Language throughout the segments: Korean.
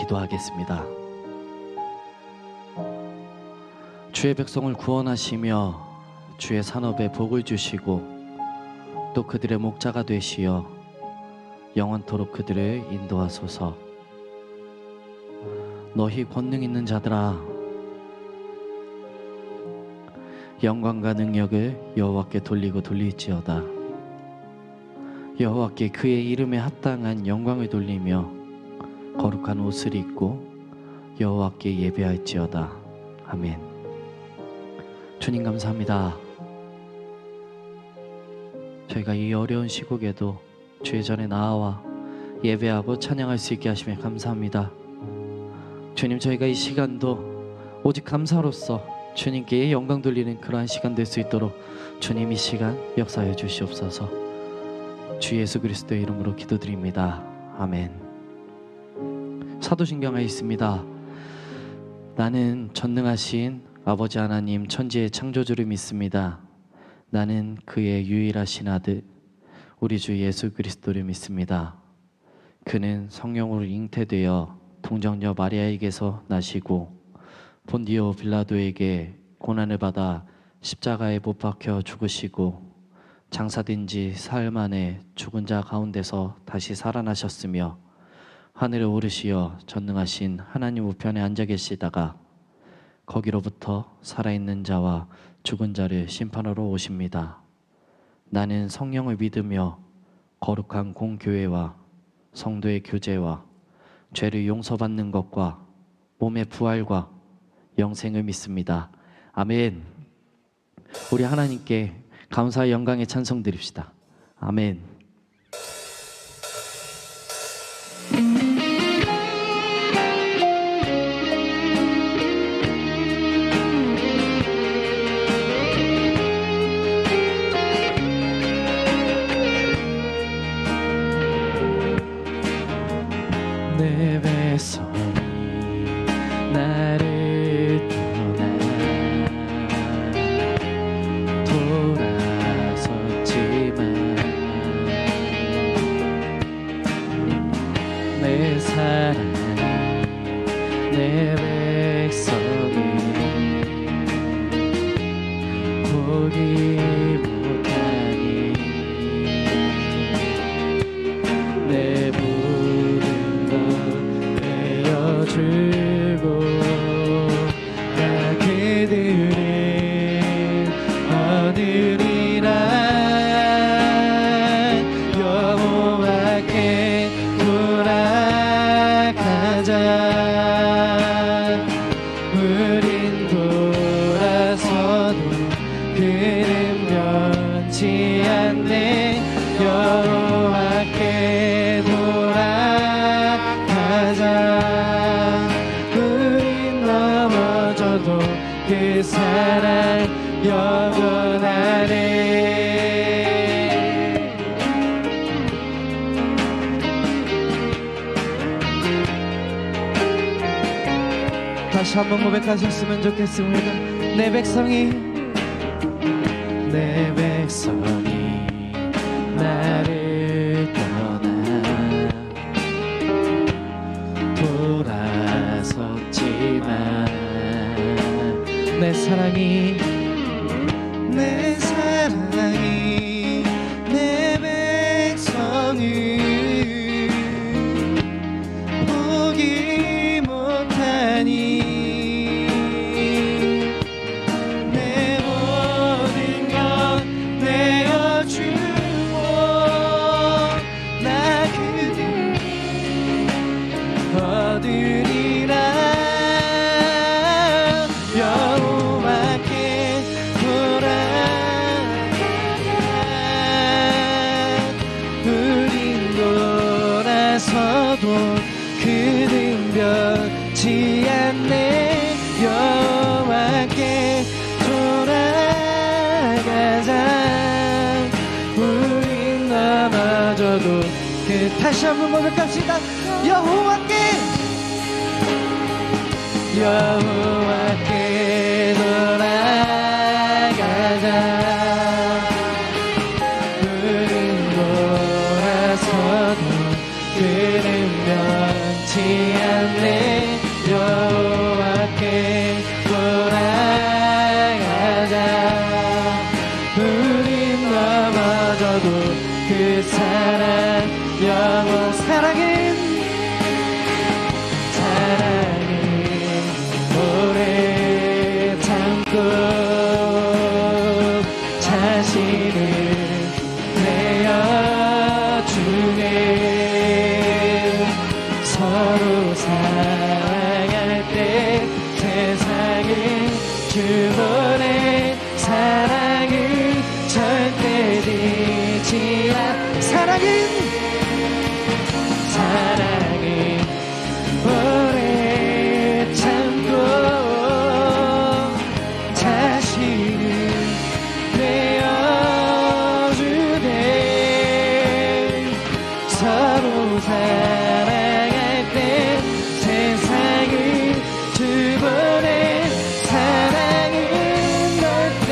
기도하겠습니다. 주의 백성을 구원하시며 주의 산업에 복을 주시고 또 그들의 목자가 되시어 영원토록 그들을 인도하소서. 너희 권능 있는 자들아, 영광과 능력을 여호와께 돌리고 돌릴지어다. 여호와께 그의 이름에 합당한 영광을 돌리며 거룩한 옷을 입고 여호와께 예배할지어다. 아멘. 주님 감사합니다. 저희가 이 어려운 시국에도 주의 전에 나아와 예배하고 찬양할 수 있게 하시며 감사합니다. 주님, 저희가 이 시간도 오직 감사로서 주님께 영광 돌리는 그러한 시간 될 수 있도록 주님 이 시간 역사해 주시옵소서. 주 예수 그리스도의 이름으로 기도드립니다. 아멘. 사도신경에 있습니다. 나는 전능하신 아버지 하나님 천지의 창조주를 믿습니다. 나는 그의 유일하신 아들 우리 주 예수 그리스도를 믿습니다. 그는 성령으로 잉태되어 동정녀 마리아에게서 나시고 본디오 빌라도에게 고난을 받아 십자가에 못 박혀 죽으시고 장사된 지 사흘 만에 죽은 자 가운데서 다시 살아나셨으며 하늘에 오르시어 전능하신 하나님 우편에 앉아 계시다가 거기로부터 살아있는 자와 죽은 자를 심판하러 오십니다. 나는 성령을 믿으며 거룩한 공교회와 성도의 교제와 죄를 용서받는 것과 몸의 부활과 영생을 믿습니다. 아멘. 우리 하나님께 감사와 영광의 찬송 드립시다. 아멘. 내 백성이 나를 떠나 돌아섰지만 내 사랑이 내 백성이 포기 못하니 내 부른 것 주고 나 그들을 얻으리라. 여호와께 돌아가자. 우린 돌아서도 그는 변치 않네. 여호와께 돌아가자. 그 사랑 영원하네. 다시 한번 고백하셨으면 좋겠습니다. 내 백성이 나를 떠나 돌아섰지만 내 사랑이 내 백성을 포기 못하니 내 모든 것 내어주고 나 그들 얻으리라. 그는 변치 않네. 여호와께 돌아가자. 우린 넘어져도 다시 한번 고백합시다. 여호와께 돌아가자. 우린 돌아서도 그는 변치 변치 않네. 여호와께 돌아가자. 우린 넘어져도 그 사랑 영원. 사랑은 오래 참고 자신을 내어주네. 서로 사랑할 때 세상은 주보내. 사랑은 절대 지지 않아. 사랑은 오래 참고 자신을 내어주네. 서로 사랑할 때 세상을 주보내. 사랑은 넓대.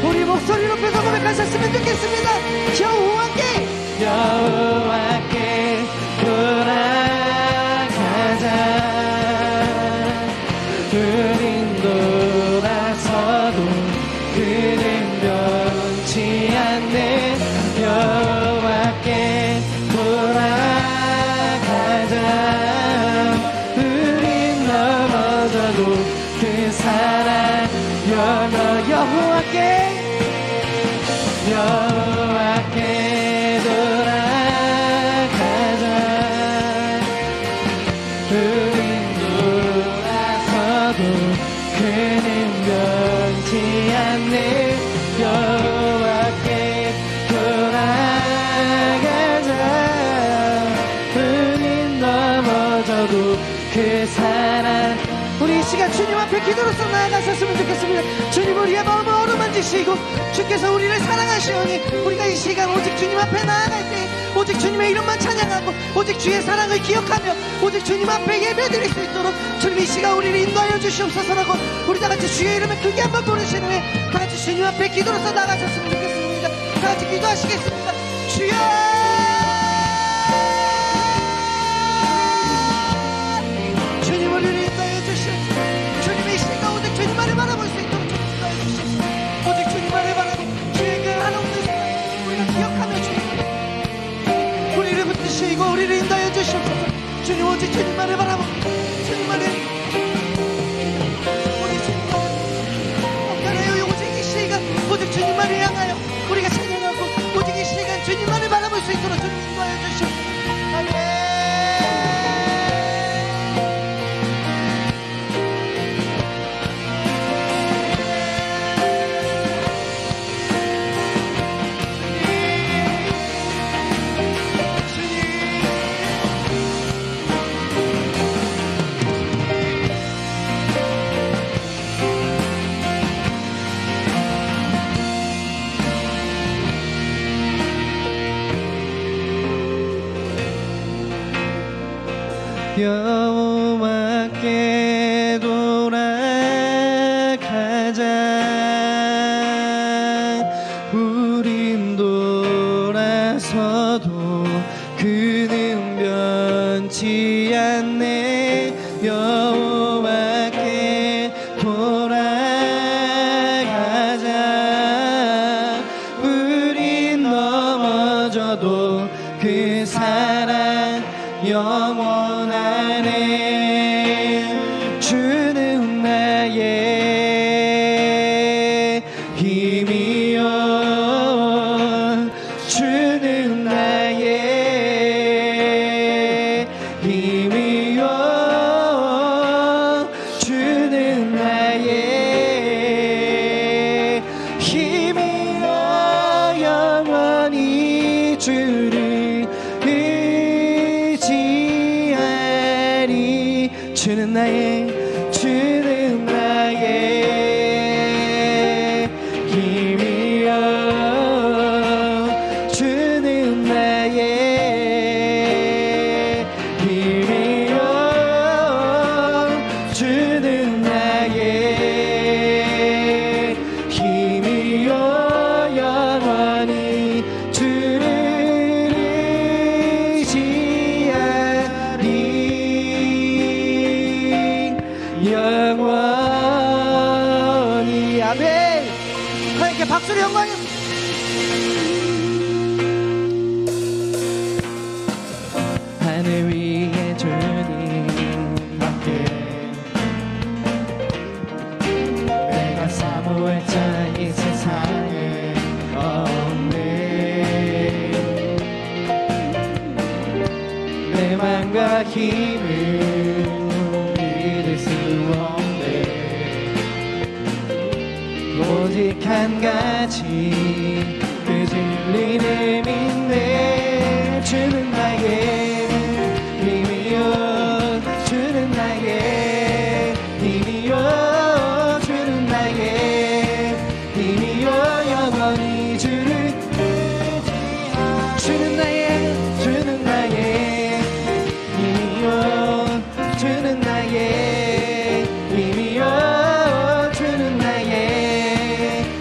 우리 목소리 높여서 고백하셨으면 좋겠습니다. 여호와께 돌아가자. 우린 돌아서도 그는 변치 않네. 여호와께 돌아가자. 우린 넘어져도 그 사랑 영원. 여호와께 돌아가자. 우린 돌아서도 그는 변치 않네. 여호와께 돌아가자. 우린 넘어져도 그 사랑. 우리 이 시간 주님 앞에 기도로서 나아가셨으면 좋겠습니다. 주님 우리의 마음을 어루만지시고 주께서 우리를 사랑하시오니 우리가 이 시간 오직 주님 앞에 나아갈 때 오직 주님의 이름만 찬양하고 오직 주의 사랑을 기억하며 오직 주님 앞에 예배드릴 수 있도록 주님 이 시간 우리를 인도하여 주시옵소서라고 우리 다같이 주의 이름을 크게 한번 부르신 후에 다같이 주님 앞에 기도로서 나아가셨으면 좋겠습니다. 다같이 기도하시겠습니다. 주여 주님 우리를 인도하여 주시옵소서. 주님의 이 시간 오직 주님만을 바라볼 수 있도록 주님 인도하여 주시옵소서. 오직 주님만을 바라보 주의 그 한없는 사랑 우리가 기억하며 주님 우리를 붙드시고 우리를 인도하여 주시옵소서. 주님 오직 주님만을 바라보 주님만을 오직 주님만을 엎드려요. 오직 이 시간 오직 주님만을 향하여 우리가 찬양하고 오직 이 시간 주님만을 바라볼 수 있도록 주님 인도하여 주시옵소서. 아멘. 여호와께 돌아가자. 우린 돌아서도 그는 변치 않네. 여호와께 돌아가자. 우린 넘어져도 그 사랑 영원하네. 주는 나의 힘이여. 주는 나의 힘이여. 주는 나의 힘이여. 영원히 주를 의지하리. 주는 나의 힘이여. 주는 나의 힘이여. 주는 나의 힘이여. 영원히 주를 의지하리. 주를 영광. 하늘 위에 주님 함께 내가 사모할 자 이 세상에 없네. 내 맘과 힘을 믿을 수 없네. 오직 한 가지 그 진리를 믿네. 주는 나의 힘이요 주는 나의 힘이요 주는 나의 힘이요 영원히 주를 의지하리. 주는 나의 힘이요 주는 나의 힘이요 주는 나의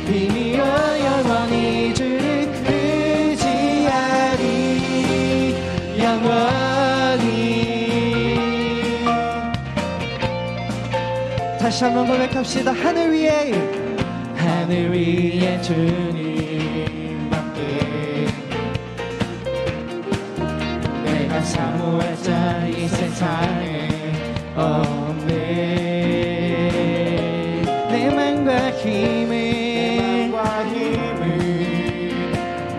힘이요 영원히 주를 의지하리. 영원히. 다시 한번 고백합시다. 하늘 위에 주님 함께 내가 사모할 자 이 세상에 없네. 내 맘과 힘을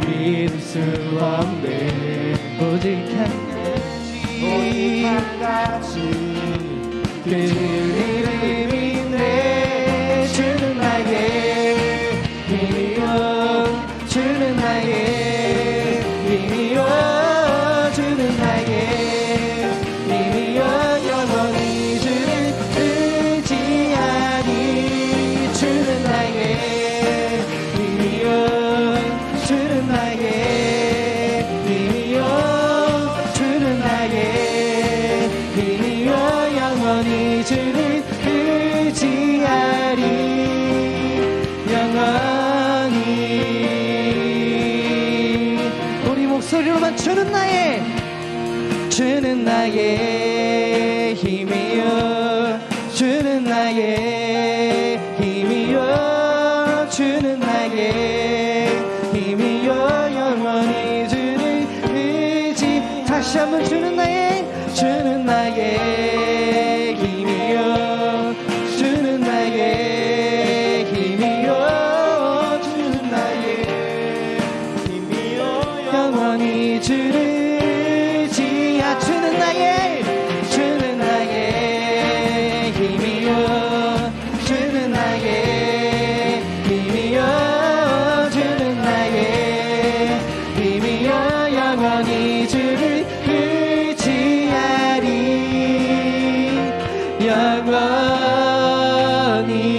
믿을 수 없네. 오직 한 가지 그 진리를 믿네. 주는 나의 힘이요 주는 나의 힘이요 주는 나의 힘이요 영원히 주를 의지하리. 주는 나의 힘이요 주는 나의 힘이요 주는 나의 힘이요 영원히 주를 의지하리. 영원히. 우리 목소리로만 주는 나의 힘이요 주는 나의 힘이요 주는 나의 힘이요 영원히 주를 의지. 다시 한번 주는 나의 힘이요 주는 나의 힘이요 주는 나의 힘이요 영원히 주를 의지하. 주는 나의 힘이요 주는 나의 힘이요 주는 나의 힘이요 영원히 주를 의지하리. 영원히.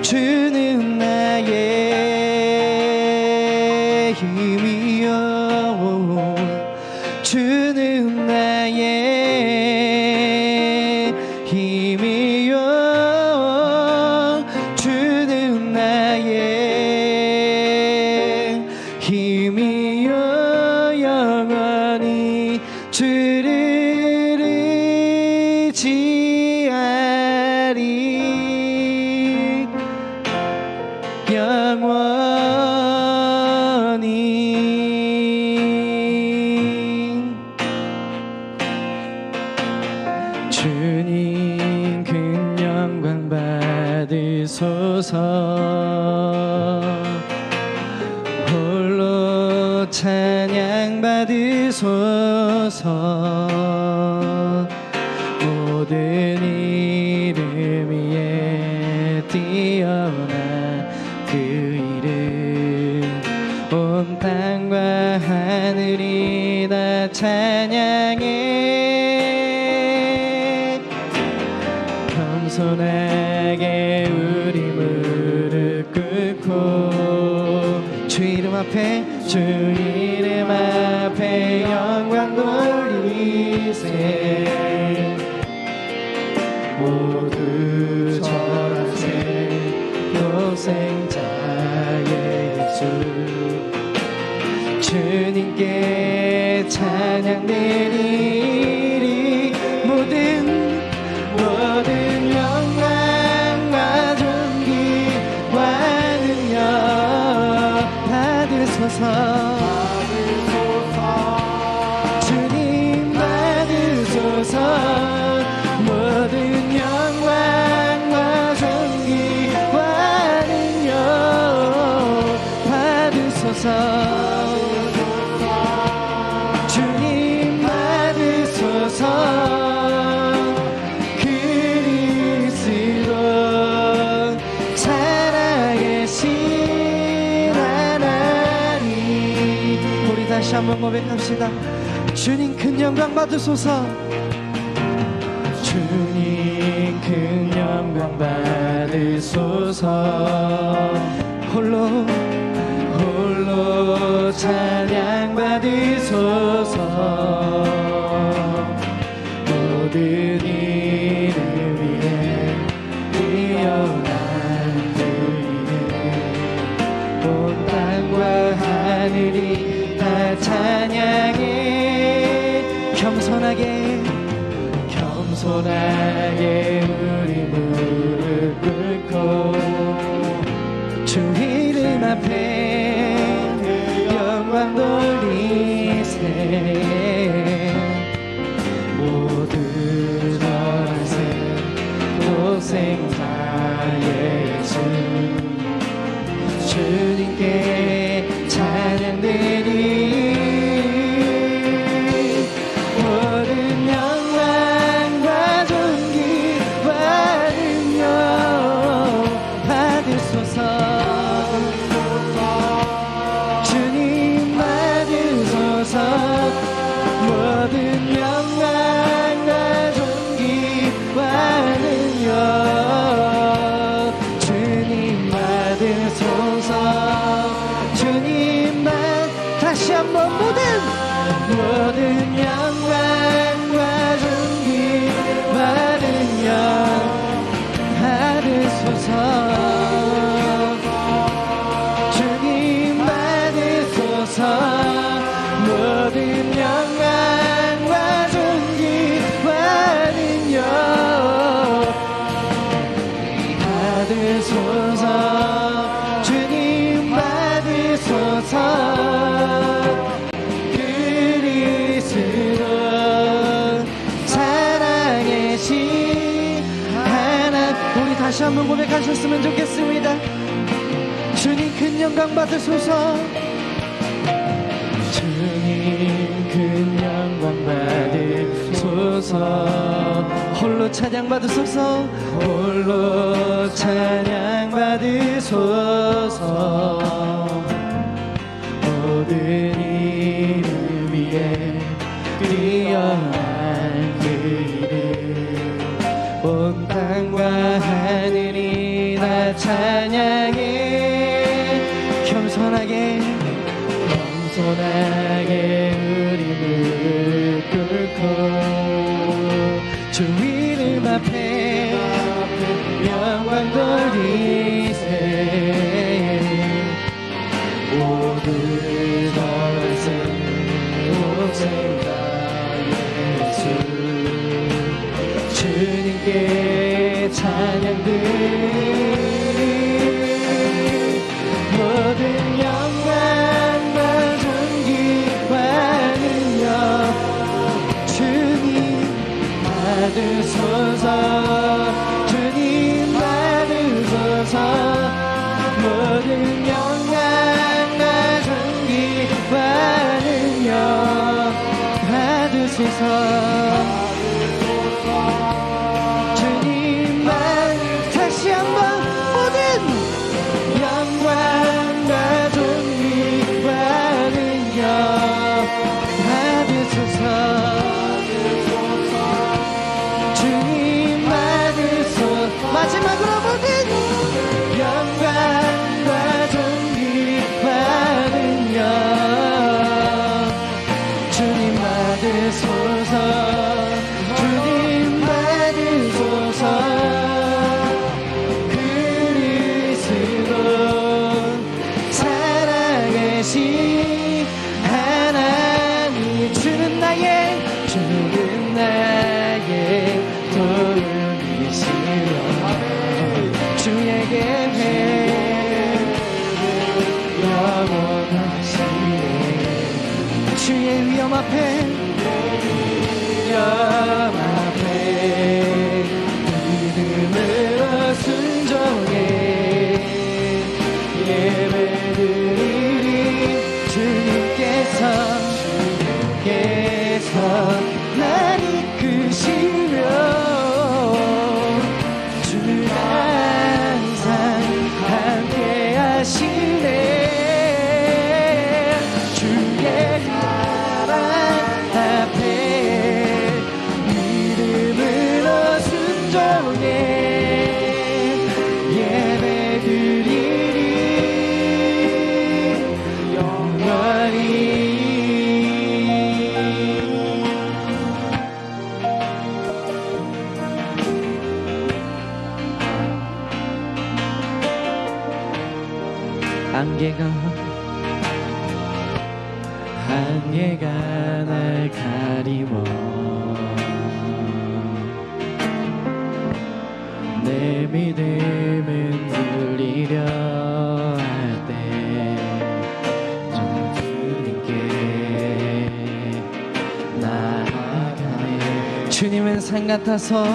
주는 나의 힘이요 주는 나의 힘이요 주는 나의 힘이요 영원히 주를 의지하리. 영원히. 주님 큰 영광 받으소서. 홀로 찬양 받으소서. 모든 이름 위에 뛰어난 그 이름 온 땅과 하늘이 다 찬양해. 겸손하게 우리 무릎 꿇고 주 이름 앞에 영광 돌리세. 모두 절하세 독생자의 예수. 주님께 찬양 드리리. 모든 영광과 존귀 한번 고백합시다. 주님 큰 영광 받으소서. 주님 큰 영광 받으소서. 홀로 찬양 받으소서. 모든 이름 위에 뛰어난 그 이름 온 땅과 하늘이 다 찬양해. 겸손하게 우리 무릎 꿇고 주 이름 앞에 영광 돌리세. 모든 어색 고생 다 예수 주님께 찬양드리. 모든 영광과 존귀와 능력 받으소서. 주님 받으소서. 모든 영광과 존귀와 능력 주님 받으소서. 주님 다시 한번 모든 영광과 존귀와 능력 받으소서. 주님 받으소서. 모든 영광과 존귀와 능력 받으소서. 주님 받으소서. 그리스도 살아계신 하나님. 우리 다시 한번 고백하셨으면 좋겠습니다. 주님 큰 영광 받으소서. 주님 큰 영광 받으소서. 홀로 찬양 받으소서. 홀로 찬양 받으소서. 모든 이름 위에 뛰어난 그 이름 온 땅과 하늘이 다 찬양해. 겸손하게 우리 무릎 꿇고 주 이름 앞에 영광 돌리세. 모든 것은 오직 다 예수 주님께 찬양드리. 모든 영광과 존귀와 능력 주님 받으소서. 주님 받으소서. 모든 영광과 존귀와 능력 받으소서. 주님 다시 한번 모든 영광과 존귀와 능력 받으소서. 주님 받으소서. 마지막으로 모든 영광과 존귀와 능력 주님 받으소서. 주님 받으소서. 그리스도 살아계신 하나님. 주는 나의 도움이시여. 주에게 영원하시네. 주의 위엄 앞에 믿음으로 순종해 예배드리리. 주님께서 날 이끄시며 주는 항상 함께 하시네. 주의 한계가 날 가리워 내 믿음은 흔들리려 할 때 주님께 나아가네. 주님은 산 같아서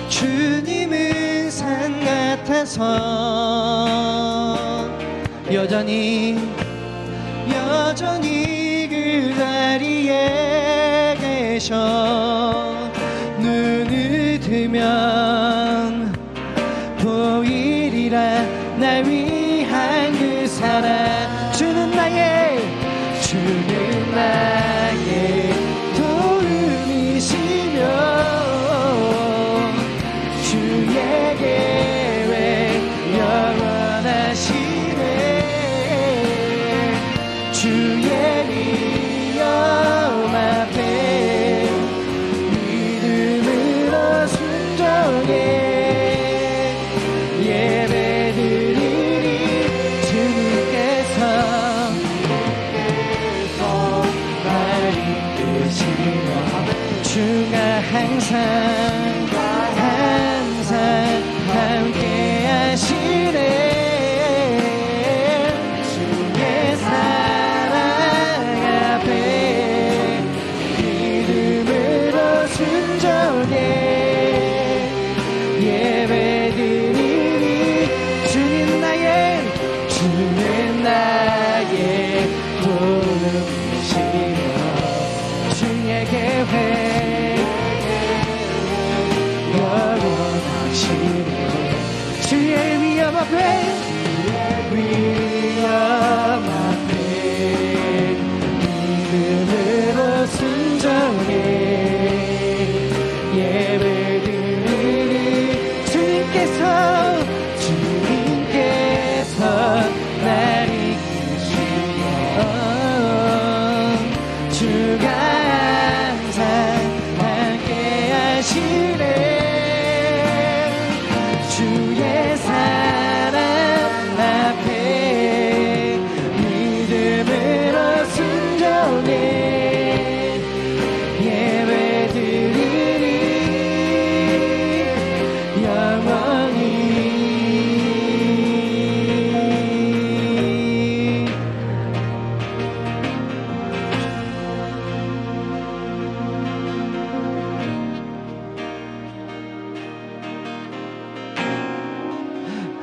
주님은 산 같아서 여전히 그 자리에 계셔. 눈을 뜨면 보이리라 날 위한 그 사랑. 주는 나의 도움이시며 주의 계획 영원하시네. 주의 위엄 앞에 믿음으로 순종해 예배드리리. 주님께서 날 이끄시며 주가 항상 함께 하시네. 주의 사랑 앞에 믿음으로 순종해 예배드리리. 주는 나의 도움이시며 주의 계획 영원하시네. 주의 위엄 앞에 믿음으로 순종해 예배드리리. 주님께서 날 이끄시며 주가 항상 함께 하시네. 주의 사랑 앞에 믿음으로 순종해 예배드리리. 영원히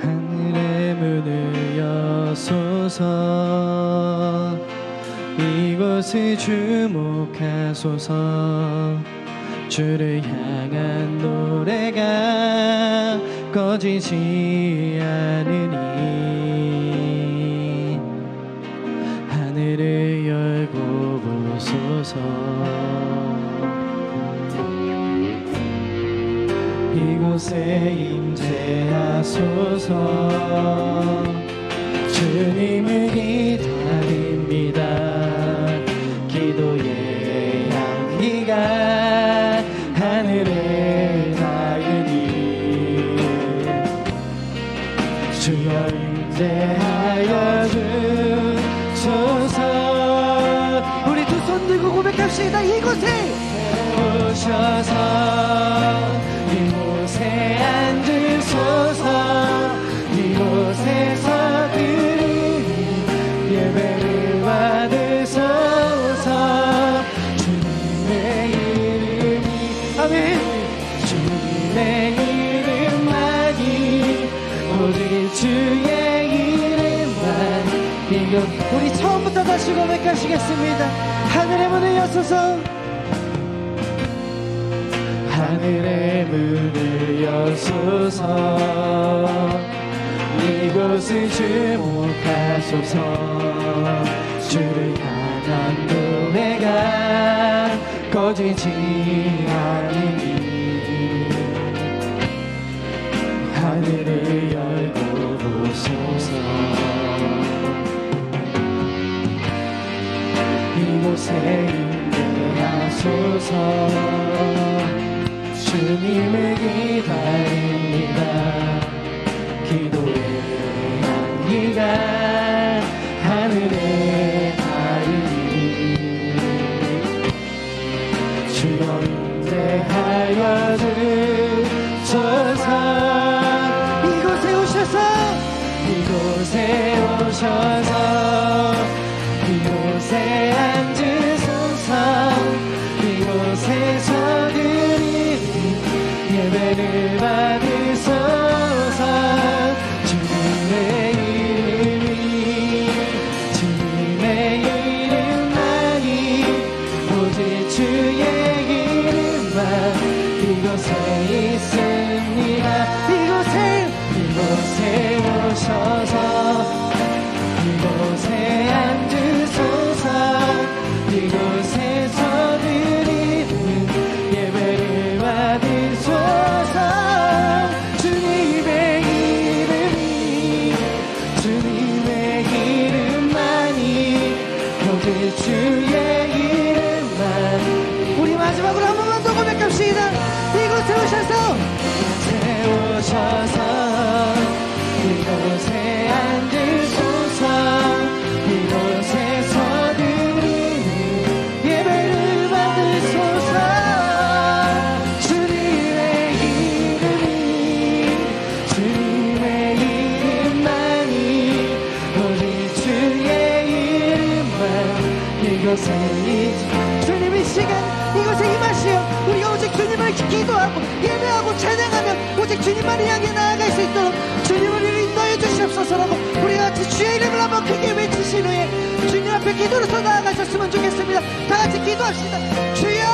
하늘의 문을 여소서 이곳을 주목하소서. 주를 향한 노래가 꺼지지 않으니 하늘을 열고 보소서. 이곳에 임재하소서. 주님을 기다립니다. 기도의 향기가 하늘에 닿으니 주여 임재하여 주소서. 우리 두 손 들고 고백합시다. 이곳에 오셔서 이곳에 앉으소서. 이곳에서 드리는 예배를 받으소서. 주님의 이름이 아멘. 주님의 이름만이 오직 주의 이름만 이곳. 우리 처음부터 다시 고백하시겠습니다. 하늘의 문을 여소서. 하늘의 문을 여소서. 이곳을 주목하소서. 주를 향한 노래가 꺼지지 않으니 하늘을 열고 보소서. 이곳에 임재하소서. 주님을 기다립니다. 기도의 향기 네가 하늘에 닿으니 주 영대하여 주소서. 이곳에 오셔서 이곳에 오셔서 이곳에 앉으소서. 이곳에서 드리는 예배를 받으소서. 주님의 이름이 주님의 이름만이 오직 주의 이름만 이곳에 있습니다. 이곳에 오셔서 이곳에 앉으소서. 이곳에서 드리는 예배를 받으소서. 주님의 이름만이 오직 주의 이름만. 우리 마지막으로 한 번만 더 고백합시다. 이곳에 오셔서 이곳에 앉으소서. 이곳에서 드리는 예배를 받으소서. 주님의 이름만이 오직 주의 이름만 이곳에 주님 이 시간 이곳에 임하시어 우리가 오직 주님을 기도하고 예배하고 찬양하며 오직 주님만을 향해 나아갈 수 있도록 주님을 인도해 주시옵소서라고 우리 같이 주의 이름을 한번 크게 외치신 후에 주님 앞에 기도로서 나아가셨으면 좋겠습니다. 다 같이 기도합시다. 주여!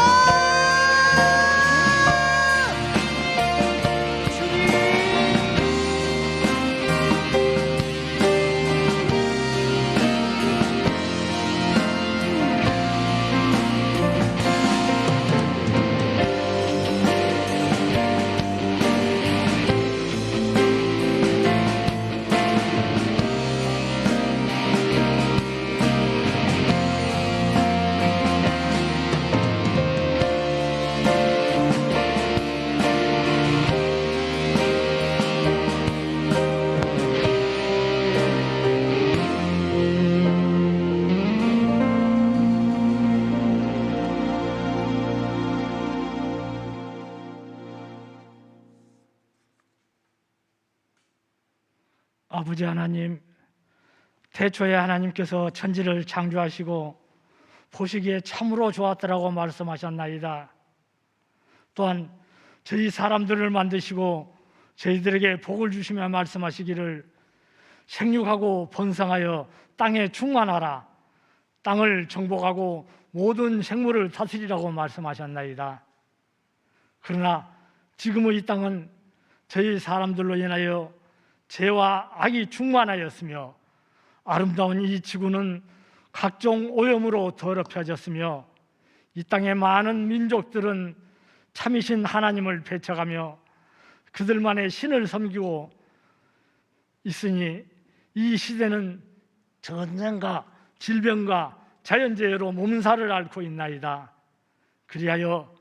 아버지 하나님, 태초에 하나님께서 천지를 창조하시고 보시기에 참으로 좋았더라고 말씀하셨나이다. 또한 저희 사람들을 만드시고 저희들에게 복을 주시며 말씀하시기를 생육하고 번성하여 땅에 충만하라. 땅을 정복하고 모든 생물을 다스리라고 말씀하셨나이다. 그러나 지금의 이 땅은 저희 사람들로 인하여 죄와 악이 충만하였으며 아름다운 이 지구는 각종 오염으로 더럽혀졌으며 이 땅의 많은 민족들은 참이신 하나님을 배척하며 그들만의 신을 섬기고 있으니 이 시대는 전쟁과 질병과 자연재해로 몸살을 앓고 있나이다. 그리하여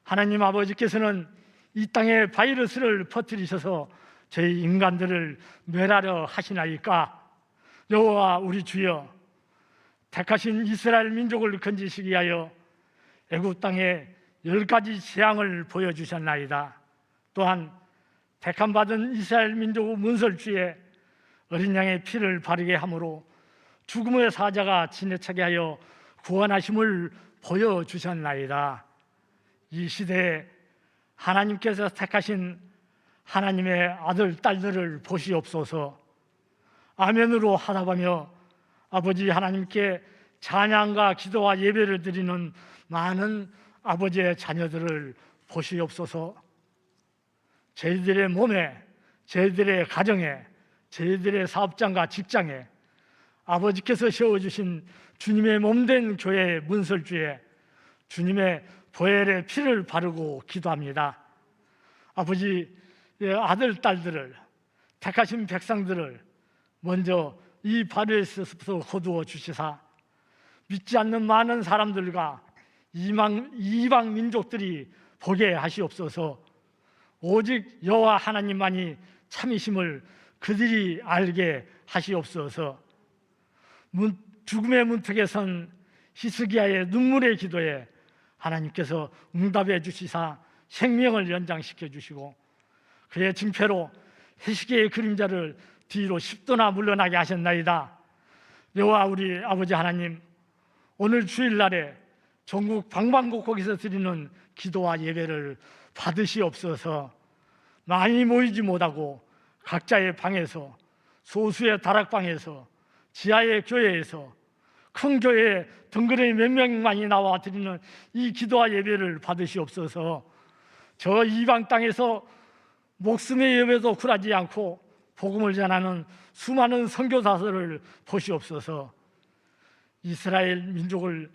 하나님 아버지께서는 이 땅에 바이러스를 퍼뜨리셔서 저희 인간들을 멸하려 하시나이까? 여호와 우리 주여, 택하신 이스라엘 민족을 건지시기 위하여 애굽 땅에 10가지 재앙을 보여주셨나이다. 또한 택함받은 이스라엘 민족의 문설주에 어린 양의 피를 바르게 함으로 죽음의 사자가 지나치게 하여 구원하심을 보여주셨나이다. 이 시대에 하나님께서 택하신 하나님의 아들, 딸들을 보시옵소서. 아멘으로 하답하며 아버지 하나님께 찬양과 기도와 예배를 드리는 많은 아버지의 자녀들을 보시옵소서. 저희들의 몸에, 저희들의 가정에, 저희들의 사업장과 직장에 아버지께서 세워주신 주님의 몸된 교회의 문설주에 주님의 보혈의 피를 바르고 기도합니다. 아버지, 아들, 딸들을, 택하신 백성들을 먼저 이 바벨에서부터 거두어 주시사 믿지 않는 많은 사람들과 이방 민족들이 보게 하시옵소서. 오직 여호와 하나님만이 참이심을 그들이 알게 하시옵소서. 죽음의 문턱에 선 히스기야의 눈물의 기도에 하나님께서 응답해 주시사 생명을 연장시켜 주시고, 그의 징표로 히스기야의 그림자를 뒤로 10도나 물러나게 하셨나이다. 여호와 우리 아버지 하나님, 오늘 주일날에 전국 방방곡곡에서 드리는 기도와 예배를 받으시옵소서. 많이 모이지 못하고 각자의 방에서, 소수의 다락방에서, 지하의 교회에서, 큰 교회에 덩그러니 몇 명만이 나와 드리는 이 기도와 예배를 받으시옵소서. 저 이방 땅에서 목숨의 예배도 굴하지 않고 복음을 전하는 수많은 선교사들을 보시옵소서. 이스라엘 민족을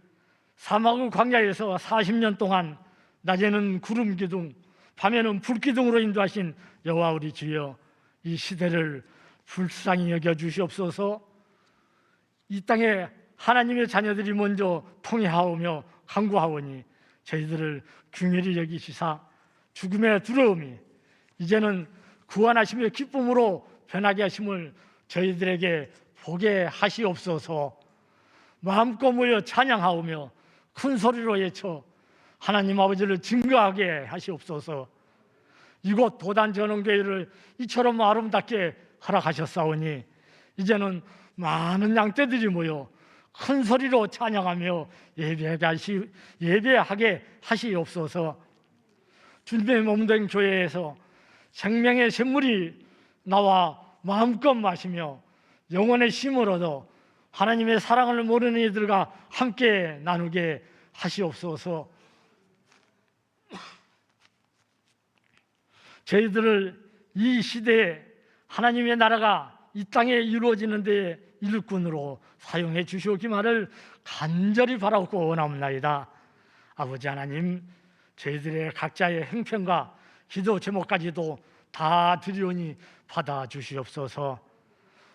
사막 광야에서 40년 동안 낮에는 구름 기둥, 밤에는 불 기둥으로 인도하신 여호와 우리 주여, 이 시대를 불쌍히 여겨 주시옵소서. 이 땅에 하나님의 자녀들이 먼저 통회하오며 간구하오니 저희들을 긍휼히 여기시사 죽음의 두려움이 이제는 구원하심의 기쁨으로 변하게 하심을 저희들에게 보게 하시옵소서. 마음껏 모여 찬양하오며 큰 소리로 외쳐 하나님 아버지를 증거하게 하시옵소서. 이곳 도단전원교회를 이처럼 아름답게 허락하셨사오니 이제는 많은 양떼들이 모여 큰 소리로 찬양하며 예배하게 하시옵소서. 주님의 몸된 교회에서 생명의 샘물이 나와 마음껏 마시며 영혼의 힘을 얻어 하나님의 사랑을 모르는 이들과 함께 나누게 하시옵소서. 저희들을 이 시대에 하나님의 나라가 이 땅에 이루어지는 데 일꾼으로 사용해 주시오기만을 간절히 바라고 원하옵나이다. 아버지 하나님, 저희들의 각자의 행편과 기도 제목까지도 다 드리오니 받아주시옵소서.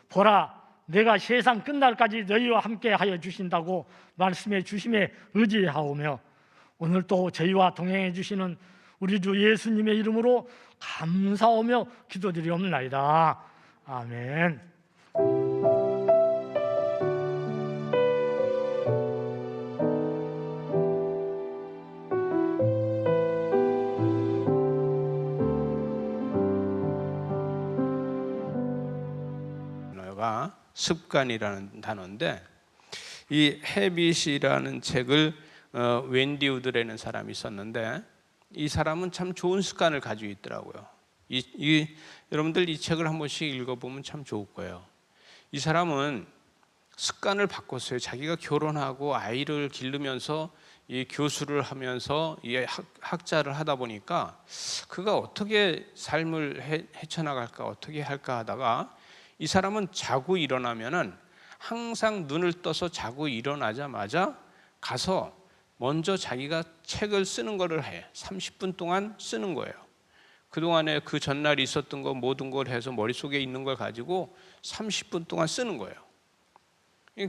보라, 내가 세상 끝날까지 너희와 함께 하여 주신다고 말씀해 주심에 의지하오며 오늘 또 저희와 동행해 주시는 우리 주 예수님의 이름으로 감사하며 기도드리옵나이다. 아멘. 습관이라는 단어인데, 이 헤빗이라는 책을 웬디 우드라는 사람이 썼는데, 이 사람은 참 좋은 습관을 가지고 있더라고요. 여러분들 이 책을 한 번씩 읽어보면 참 좋을 거예요. 이 사람은 습관을 바꿨어요. 자기가 결혼하고 아이를 기르면서 이 교수를 하면서 이 학자를 하다 보니까 그가 어떻게 삶을 헤쳐나갈까, 어떻게 할까 하다가 이 사람은 자고 일어나면은 항상 눈을 떠서 자고 일어나자마자 가서 먼저 자기가 책을 쓰는 거를 해. 30분 동안 쓰는 거예요. 그동안에 그 전날 있었던 거 모든 걸 해서 머릿속에 있는 걸 가지고 30분 동안 쓰는 거예요.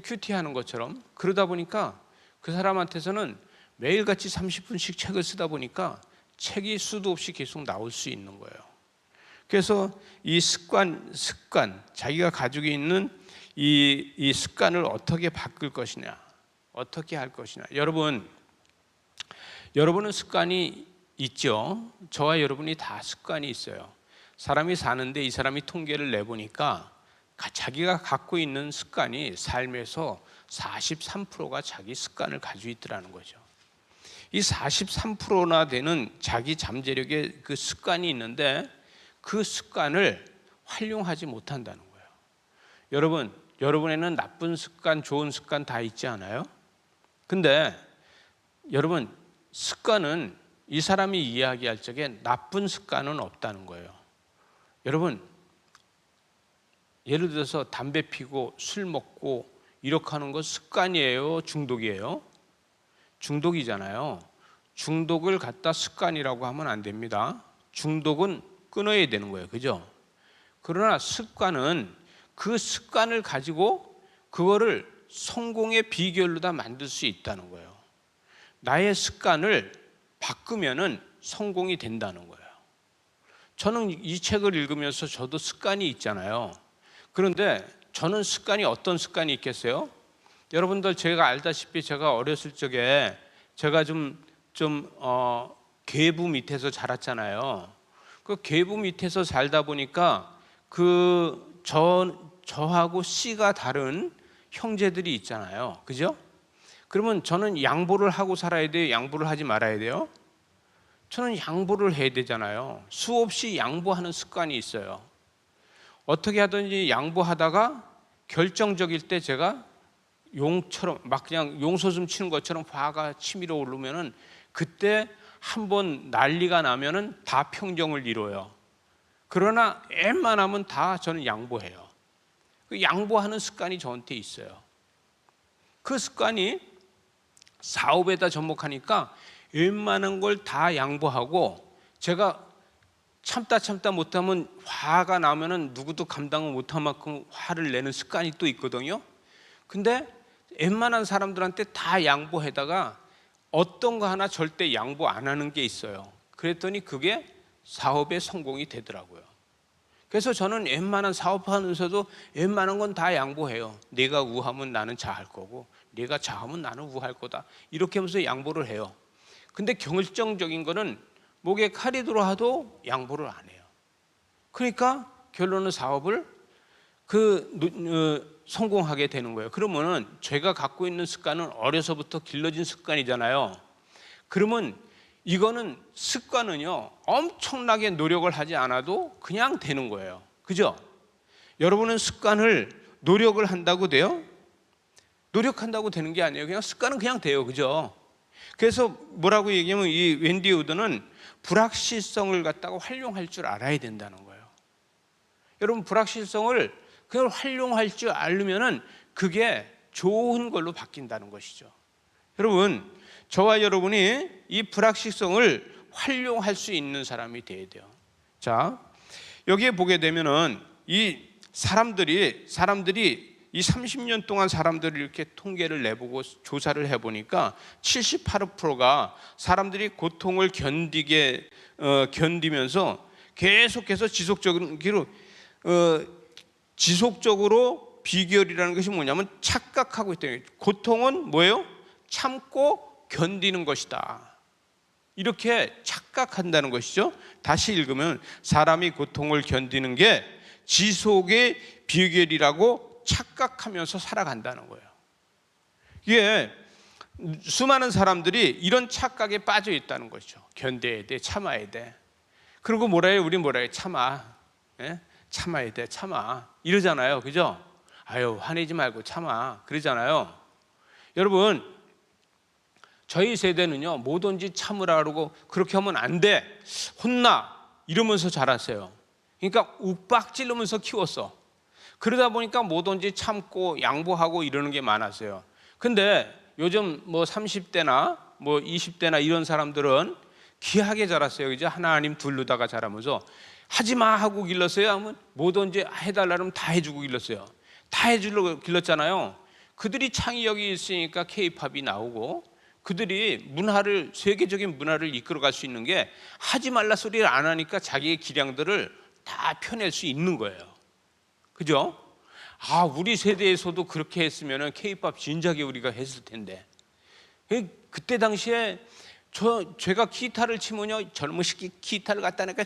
큐티하는 것처럼. 그러다 보니까 그 사람한테서는 매일같이 30분씩 책을 쓰다 보니까 책이 수도 없이 계속 나올 수 있는 거예요. 그래서 이 습관, 자기가 가지고 있는 이 습관을 어떻게 바꿀 것이냐, 어떻게 할 것이냐. 여러분은 습관이 있죠. 저와 여러분이 다 습관이 있어요. 사람이 사는데 이 사람이 통계를 내보니까 자기가 갖고 있는 습관이 삶에서 43%가 자기 습관을 가지고 있더라는 거죠. 이 43%나 되는 자기 잠재력의 그 습관이 있는데 그 습관을 활용하지 못한다는 거예요. 여러분에는 나쁜 습관, 좋은 습관 다 있지 않아요? 근데 여러분, 습관은 이 사람이 이야기할 적에 나쁜 습관은 없다는 거예요. 여러분, 예를 들어서 담배 피고 술 먹고 이렇게 하는 거 습관이에요? 중독이에요? 중독이잖아요. 중독을 갖다 습관이라고 하면 안 됩니다. 중독은 끊어야 되는 거예요. 그죠? 그러나 습관은 그 습관을 가지고 그거를 성공의 비결로 다 만들 수 있다는 거예요. 나의 습관을 바꾸면은 성공이 된다는 거예요. 저는 이 책을 읽으면서 저도 습관이 있잖아요. 그런데 저는 습관이 어떤 습관이 있겠어요? 여러분들 제가 알다시피 제가 어렸을 적에 제가 계부 밑에서 자랐잖아요. 그 계부 밑에서 살다 보니까 저하고 씨가 다른 형제들이 있잖아요. 그죠? 그러면 저는 양보를 하고 살아야 돼요? 양보를 하지 말아야 돼요? 저는 양보를 해야 되잖아요. 수없이 양보하는 습관이 있어요. 어떻게 하든지 양보하다가 결정적일 때 제가 용처럼 막 그냥 용솟음 치는 것처럼 화가 치밀어 오르면은 그때 한번 난리가 나면은 다 평정을 이뤄요. 그러나 웬만하면 다 저는 양보해요. 그 양보하는 습관이 저한테 있어요. 그 습관이 사업에다 접목하니까 웬만한 걸 다 양보하고, 제가 참다 못하면 화가 나면은 누구도 감당을 못할 만큼 화를 내는 습관이 또 있거든요. 근데 웬만한 사람들한테 다 양보해다가 어떤 거 하나 절대 양보 안 하는 게 있어요. 그랬더니 그게 사업의 성공이 되더라고요. 그래서 저는 웬만한 사업하면서도 웬만한 건 다 양보해요. 내가 우하면 나는 자할 거고, 내가 자하면 나는 우할 거다. 이렇게 하면서 양보를 해요. 근데 결정적인 거는 목에 칼이 들어와도 양보를 안 해요. 그러니까 결론은 사업을 성공하게 되는 거예요. 그러면은 제가 갖고 있는 습관은 어려서부터 길러진 습관이잖아요. 그러면 이거는 습관은요, 엄청나게 노력을 하지 않아도 그냥 되는 거예요. 그죠? 여러분은 습관을 노력을 한다고 돼요? 노력한다고 되는 게 아니에요. 그냥 습관은 그냥 돼요. 그죠? 그래서 뭐라고 얘기하면 이 웬디 우드는 불확실성을 갖다가 활용할 줄 알아야 된다는 거예요. 여러분, 불확실성을 그걸 활용할 줄 알면은 그게 좋은 걸로 바뀐다는 것이죠. 여러분, 저와 여러분이 이 불확실성을 활용할 수 있는 사람이 돼야 돼요. 자, 여기에 보게 되면은 이 사람들이 이 30년 동안 사람들을 이렇게 통계를 내보고 조사를 해보니까 78%가 사람들이 고통을 견디면서 계속해서 지속적으로 비결이라는 것이 뭐냐면 착각하고 있다는 거예요. 고통은 뭐예요? 참고 견디는 것이다. 이렇게 착각한다는 것이죠. 다시 읽으면 사람이 고통을 견디는 게 지속의 비결이라고 착각하면서 살아간다는 거예요. 이게 수많은 사람들이 이런 착각에 빠져 있다는 것이죠. 견뎌야 돼, 참아야 돼. 그리고 우리 뭐라 해요? 참아. 예? 참아야 돼, 참아. 이러잖아요. 그죠? 아유, 화내지 말고 참아. 그러잖아요. 여러분, 저희 세대는요, 뭐든지 참으라 그러고 그렇게 하면 안 돼, 혼나, 이러면서 자랐어요. 그러니까 욱박지르면서 키웠어. 그러다 보니까 뭐든지 참고 양보하고 이러는 게 많았어요. 근데 요즘 뭐 30대나 뭐 20대나 이런 사람들은 귀하게 자랐어요. 그죠? 하나님 둘르다가 자라면서 하지마 하고 길렀어요. 하면 뭐든지 해달라면 다 해주고 길렀어요. 다 해주려고 길렀잖아요. 그들이 창의력이 있으니까 K-팝이 나오고, 그들이 세계적인 문화를 이끌어갈 수 있는 게 하지 말라 소리를 안 하니까 자기의 기량들을 다 펴낼 수 있는 거예요. 그죠? 우리 세대에서도 그렇게 했으면 K-팝 진작에 우리가 했을 텐데. 그때 당시에 제가 기타를 치면요, 젊은 시기 기타를 갖다 내가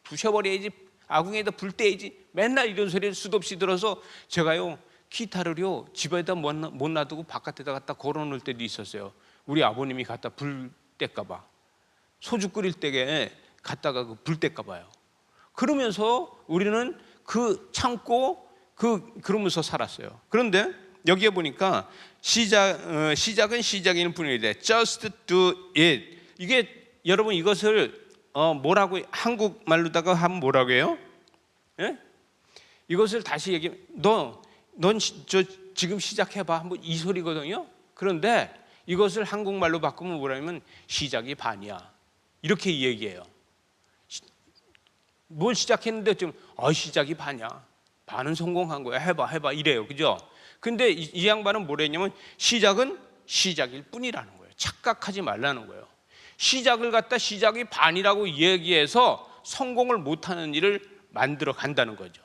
부셔버려야지, 아궁이에다 불 떼야지, 맨날 이런 소리를 수도 없이 들어서 제가요, 기타를요 집에다 못 놔두고 바깥에다 갖다 걸어놓을 때도 있었어요. 우리 아버님이 갖다 불 뗄까 봐, 소주 끓일 때에 갖다가 불 뗄까 봐요. 그러면서 우리는 참고 그러면서 살았어요. 그런데 여기에 보니까 시작은 시작일 뿐인데 just do it. 이게 여러분, 이것을 뭐라고 한국말로다가 하면 뭐라고 해요? 예? 이것을 다시 얘기하면 넌 지금 시작해봐, 뭐 이 소리거든요. 그런데 이것을 한국말로 바꾸면 뭐라면 시작이 반이야, 이렇게 얘기해요. 뭘 시작했는데 지금 시작이 반이야, 반은 성공한 거야, 해봐 이래요. 그죠? 근데 이 양반은 뭐랬냐면 시작은 시작일 뿐이라는 거예요. 착각하지 말라는 거예요. 시작을 갖다 시작이 반이라고 얘기해서 성공을 못하는 일을 만들어 간다는 거죠.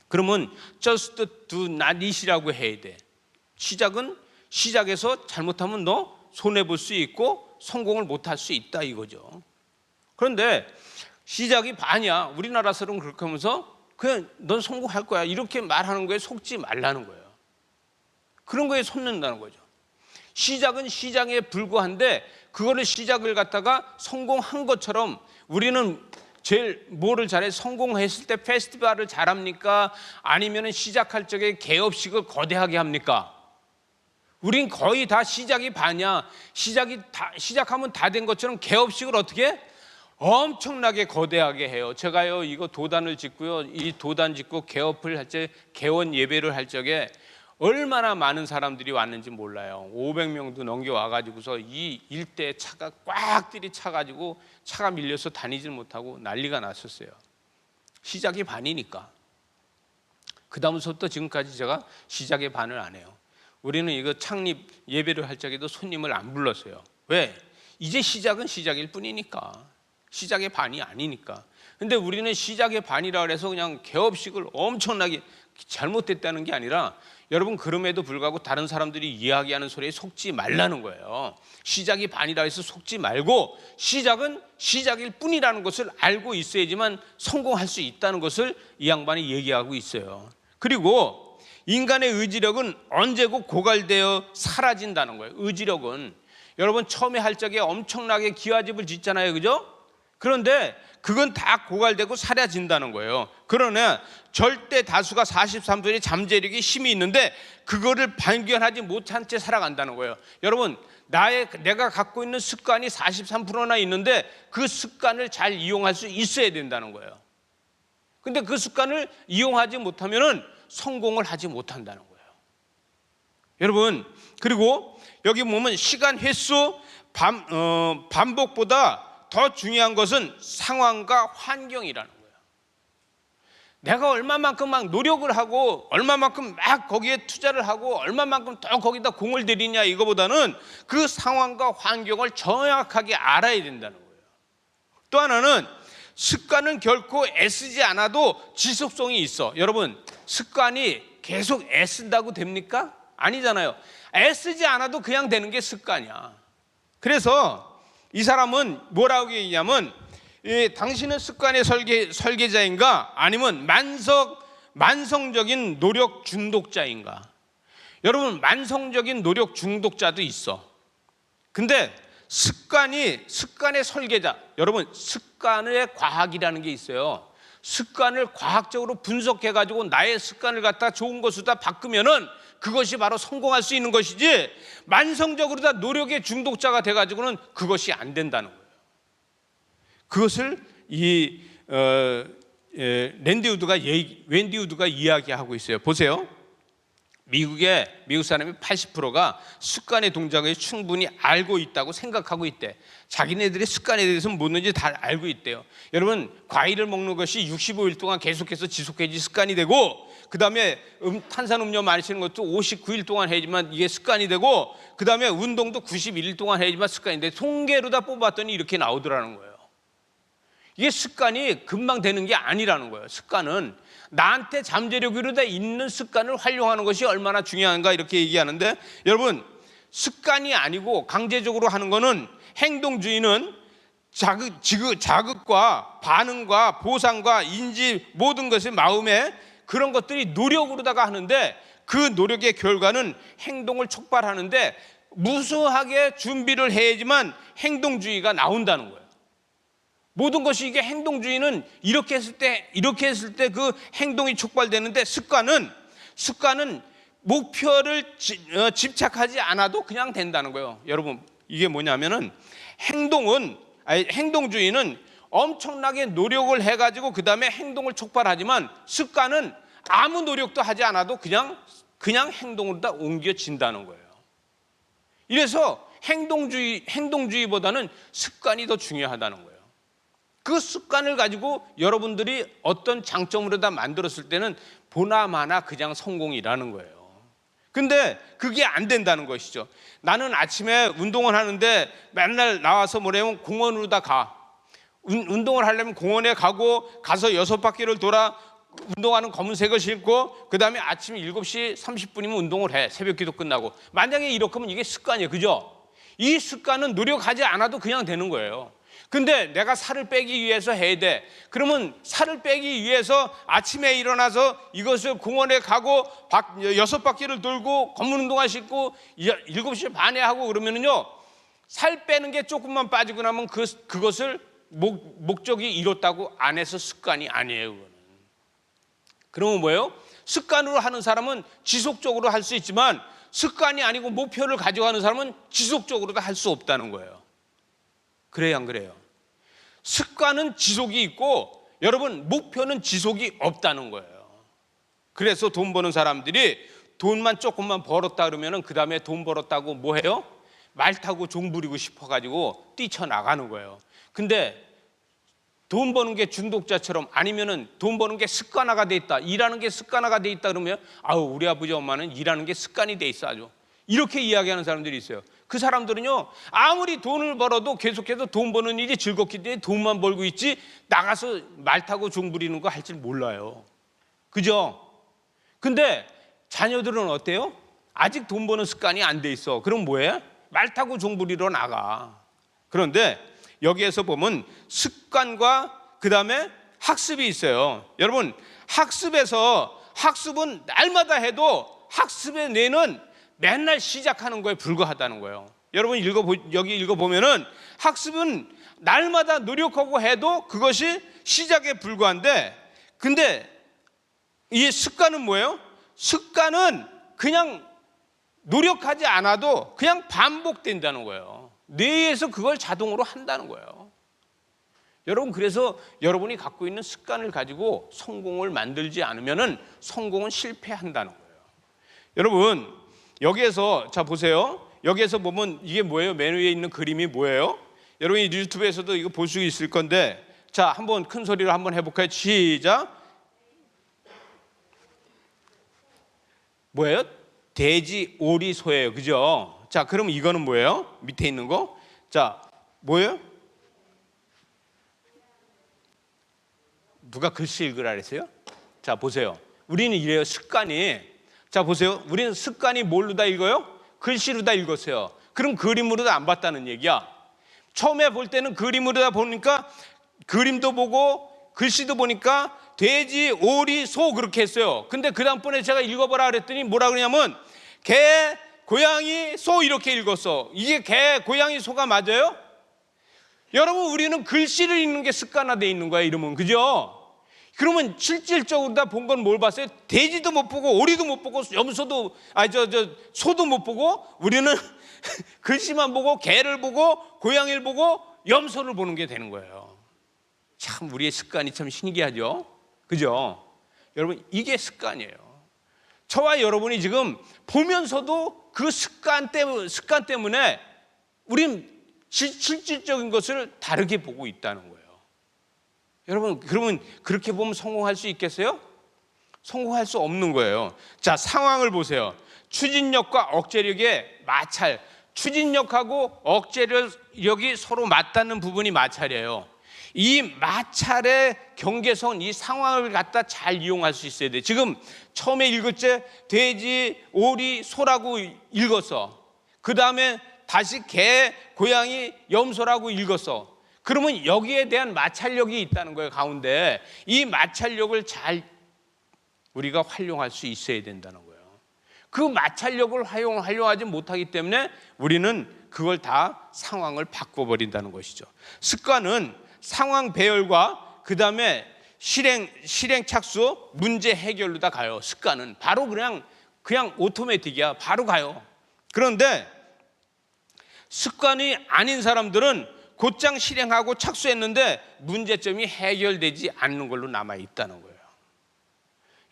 그러면 just do not it이라고 해야 돼. 시작은 시작에서 잘못하면 너 손해볼 수 있고 성공을 못할 수 있다 이거죠. 그런데 시작이 반이야. 우리나라처럼 그렇게 하면서 그냥 넌 성공할 거야 이렇게 말하는 거에 속지 말라는 거예요. 그런 거에 속는다는 거죠. 시작은 시작에 불과한데 그거를 시작을 갖다가 성공한 것처럼 우리는 제일 뭐를 잘해? 성공했을 때 페스티벌을 잘합니까? 아니면 시작할 적에 개업식을 거대하게 합니까? 우린 거의 다 시작이 반이야. 시작하면 다 된 것처럼 개업식을 어떻게 해? 엄청나게 거대하게 해요. 제가요 이거 도단을 짓고요, 이 도단 짓고 개업을 할 때 개원 예배를 할 적에 얼마나 많은 사람들이 왔는지 몰라요. 500명도 넘겨 와가지고서 이 일대에 차가 꽉 들이차가지고 차가 밀려서 다니질 못하고 난리가 났었어요. 시작이 반이니까. 그 다음부터 지금까지 제가 시작의 반을 안 해요. 우리는 이거 창립 예배를 할 적에도 손님을 안 불렀어요. 왜? 이제 시작은 시작일 뿐이니까. 시작의 반이 아니니까. 근데 우리는 시작의 반이라 그래서 그냥 개업식을 엄청나게 잘못됐다는 게 아니라 여러분 그럼에도 불구하고 다른 사람들이 이야기하는 소리에 속지 말라는 거예요. 시작이 반이라 해서 속지 말고 시작은 시작일 뿐이라는 것을 알고 있어야지만 성공할 수 있다는 것을 이 양반이 얘기하고 있어요. 그리고 인간의 의지력은 언제고 고갈되어 사라진다는 거예요. 의지력은 여러분 처음에 할 적에 엄청나게 기와집을 짓잖아요, 그죠? 그런데 그건 다 고갈되고 사라진다는 거예요. 그러나 절대 다수가 43%의 잠재력이 힘이 있는데 그거를 발견하지 못한 채 살아간다는 거예요. 여러분 내가 갖고 있는 습관이 43%나 있는데 그 습관을 잘 이용할 수 있어야 된다는 거예요. 근데 그 습관을 이용하지 못하면 성공을 하지 못한다는 거예요. 여러분 그리고 여기 보면 시간 횟수 반복보다 더 중요한 것은 상황과 환경이라는 거예요. 내가 얼마만큼 막 노력을 하고 얼마만큼 막 거기에 투자를 하고 얼마만큼 더 거기다 공을 들이냐 이거보다는 그 상황과 환경을 정확하게 알아야 된다는 거예요. 또 하나는 습관은 결코 애쓰지 않아도 지속성이 있어. 여러분 습관이 계속 애쓴다고 됩니까? 아니잖아요. 애쓰지 않아도 그냥 되는 게 습관이야. 그래서 이 사람은 뭐라고 얘기냐면 당신은 습관의 설계자인가 아니면 만성적인 노력 중독자인가? 여러분 만성적인 노력 중독자도 있어. 근데 습관의 설계자, 여러분 습관의 과학이라는 게 있어요. 습관을 과학적으로 분석해가지고 나의 습관을 갖다 좋은 것으로 다 바꾸면은 그것이 바로 성공할 수 있는 것이지 만성적으로 다 노력의 중독자가 돼가지고는 그것이 안 된다는 거예요. 그것을 wendy 우드가 이야기하고 있어요. 보세요. 미국 사람의 80%가 습관의 동작을 충분히 알고 있다고 생각하고 있대. 자기네들의 습관에 대해서는 뭐든지 다 알고 있대요. 여러분 과일을 먹는 것이 65일 동안 계속해서 지속해야지 습관이 되고 그 다음에 탄산음료 마시는 것도 59일 동안 해야지만 이게 습관이 되고 그 다음에 운동도 91일 동안 해야지만 습관이 돼. 통계로 다 뽑았더니 이렇게 나오더라는 거예요. 이게 습관이 금방 되는 게 아니라는 거예요. 습관은 나한테 잠재력으로 돼 있는 습관을 활용하는 것이 얼마나 중요한가 이렇게 얘기하는데 여러분 습관이 아니고 강제적으로 하는 거는 행동주의는 자극과 반응과 보상과 인지 모든 것이 마음에 그런 것들이 노력으로다가 하는데 그 노력의 결과는 행동을 촉발하는데 무수하게 준비를 해야지만 행동주의가 나온다는 거예요. 모든 것이 이게 행동주의는 이렇게 했을 때 그 행동이 촉발되는데 습관은 목표를 집착하지 않아도 그냥 된다는 거예요. 여러분 이게 뭐냐면은 행동주의는 엄청나게 노력을 해가지고 그 다음에 행동을 촉발하지만 습관은 아무 노력도 하지 않아도 그냥 행동으로 다 옮겨진다는 거예요. 이래서 행동주의보다는 습관이 더 중요하다는 거예요. 그 습관을 가지고 여러분들이 어떤 장점으로 다 만들었을 때는 보나마나 그냥 성공이라는 거예요. 근데 그게 안 된다는 것이죠. 나는 아침에 운동을 하는데 맨날 나와서 뭐냐면 공원으로 다 가. 운동을 하려면 공원에 가서 6바퀴를 돌아 운동하는 검은색을 신고 그 다음에 아침 7시 30분이면 운동을 해. 새벽기도 끝나고. 만약에 이렇게 하면 이게 습관이에요. 그죠? 이 습관은 노력하지 않아도 그냥 되는 거예요. 근데 내가 살을 빼기 위해서 해야 돼. 그러면 살을 빼기 위해서 아침에 일어나서 이것을 공원에 가고 6바퀴를 돌고 검은 운동화 신고 7시 반에 하고 그러면은요, 살 빼는 게 조금만 빠지고 나면 그것을 목적이 이뤘다고 안 해서 습관이 아니에요. 그거는. 그러면 뭐예요? 습관으로 하는 사람은 지속적으로 할 수 있지만 습관이 아니고 목표를 가져가는 사람은 지속적으로도 할 수 없다는 거예요. 그래요, 안 그래요? 습관은 지속이 있고 여러분 목표는 지속이 없다는 거예요. 그래서 돈 버는 사람들이 돈만 조금만 벌었다 그러면 그 다음에 돈 벌었다고 뭐 해요? 말 타고 종 부리고 싶어가지고 뛰쳐나가는 거예요. 근데 돈 버는 게 중독자처럼 아니면은 돈 버는 게 습관화가 돼 있다, 일하는 게 습관화가 돼 있다 그러면 아우 우리 아버지 엄마는 일하는 게 습관이 돼 있어 아주, 이렇게 이야기하는 사람들이 있어요. 그 사람들은요 아무리 돈을 벌어도 계속해서 돈 버는 일이 즐겁기 때문에 돈만 벌고 있지 나가서 말 타고 종 부리는 거 할 줄 몰라요. 그죠? 근데 자녀들은 어때요? 아직 돈 버는 습관이 안 돼 있어. 그럼 뭐해? 말 타고 종 부리러 나가. 그런데 여기에서 보면 습관과 그 다음에 학습이 있어요. 여러분 학습은 날마다 해도 학습의 뇌는 맨날 시작하는 거에 불과하다는 거예요. 여러분 여기 읽어보면은 학습은 날마다 노력하고 해도 그것이 시작에 불과한데, 근데 이 습관은 뭐예요? 습관은 그냥 노력하지 않아도 그냥 반복된다는 거예요. 뇌에서 그걸 자동으로 한다는 거예요. 여러분 그래서 여러분이 갖고 있는 습관을 가지고 성공을 만들지 않으면은 성공은 실패한다는 거예요. 여러분 여기에서 자 보세요. 여기에서 보면 이게 뭐예요? 맨 위에 있는 그림이 뭐예요? 여러분이 유튜브에서도 이거 볼 수 있을 건데, 자 한번 큰 소리로 한번 해볼까요? 시작. 뭐예요? 돼지, 오리, 소예요. 그죠? 자 그럼 이거는 뭐예요? 밑에 있는 거. 자 뭐예요? 누가 글씨 읽으라 그랬어요? 자 보세요. 우리는 이래요. 습관이. 자 보세요. 우리는 습관이 뭘로 다 읽어요? 글씨로 다 읽었어요. 그럼 그림으로 다 안 봤다는 얘기야. 처음에 볼 때는 그림으로 다 보니까 그림도 보고 글씨도 보니까 돼지, 오리, 소 그렇게 했어요. 근데 그 다음번에 제가 읽어보라 그랬더니 뭐라 그러냐면 개, 고양이, 소 이렇게 읽었어. 이게 개, 고양이, 소가 맞아요? 여러분 우리는 글씨를 읽는 게 습관화되어 있는 거야 이러면. 그죠? 그러면 실질적으로 다 본 건 뭘 봤어요? 돼지도 못 보고 오리도 못 보고 염소도 소도 못 보고 우리는 글씨만 보고 개를 보고 고양이를 보고 염소를 보는 게 되는 거예요. 참 우리의 습관이 참 신기하죠? 그죠? 여러분 이게 습관이에요. 저와 여러분이 지금 보면서도 그 습관 때문에 우린 실질적인 것을 다르게 보고 있다는 거예요. 여러분 그러면 그렇게 보면 성공할 수 있겠어요? 성공할 수 없는 거예요. 자 상황을 보세요. 추진력과 억제력의 마찰. 추진력하고 억제력이 서로 맞닿는 부분이 마찰이에요. 이 마찰의 경계선, 이 상황을 갖다 잘 이용할 수 있어야 돼. 지금 처음에 읽었지? 돼지, 오리, 소라고 읽었어. 그 다음에 다시 개, 고양이, 염소라고 읽었어. 그러면 여기에 대한 마찰력이 있다는 거예요. 가운데 이 마찰력을 잘 우리가 활용할 수 있어야 된다는 거예요. 그 마찰력을 활용하지 못하기 때문에 우리는 그걸 다 상황을 바꿔버린다는 것이죠. 습관은 상황 배열과 그 다음에 실행 착수, 문제 해결로 다 가요. 습관은 바로 그냥 오토매틱이야. 바로 가요. 그런데 습관이 아닌 사람들은 곧장 실행하고 착수했는데 문제점이 해결되지 않는 걸로 남아 있다는 거예요.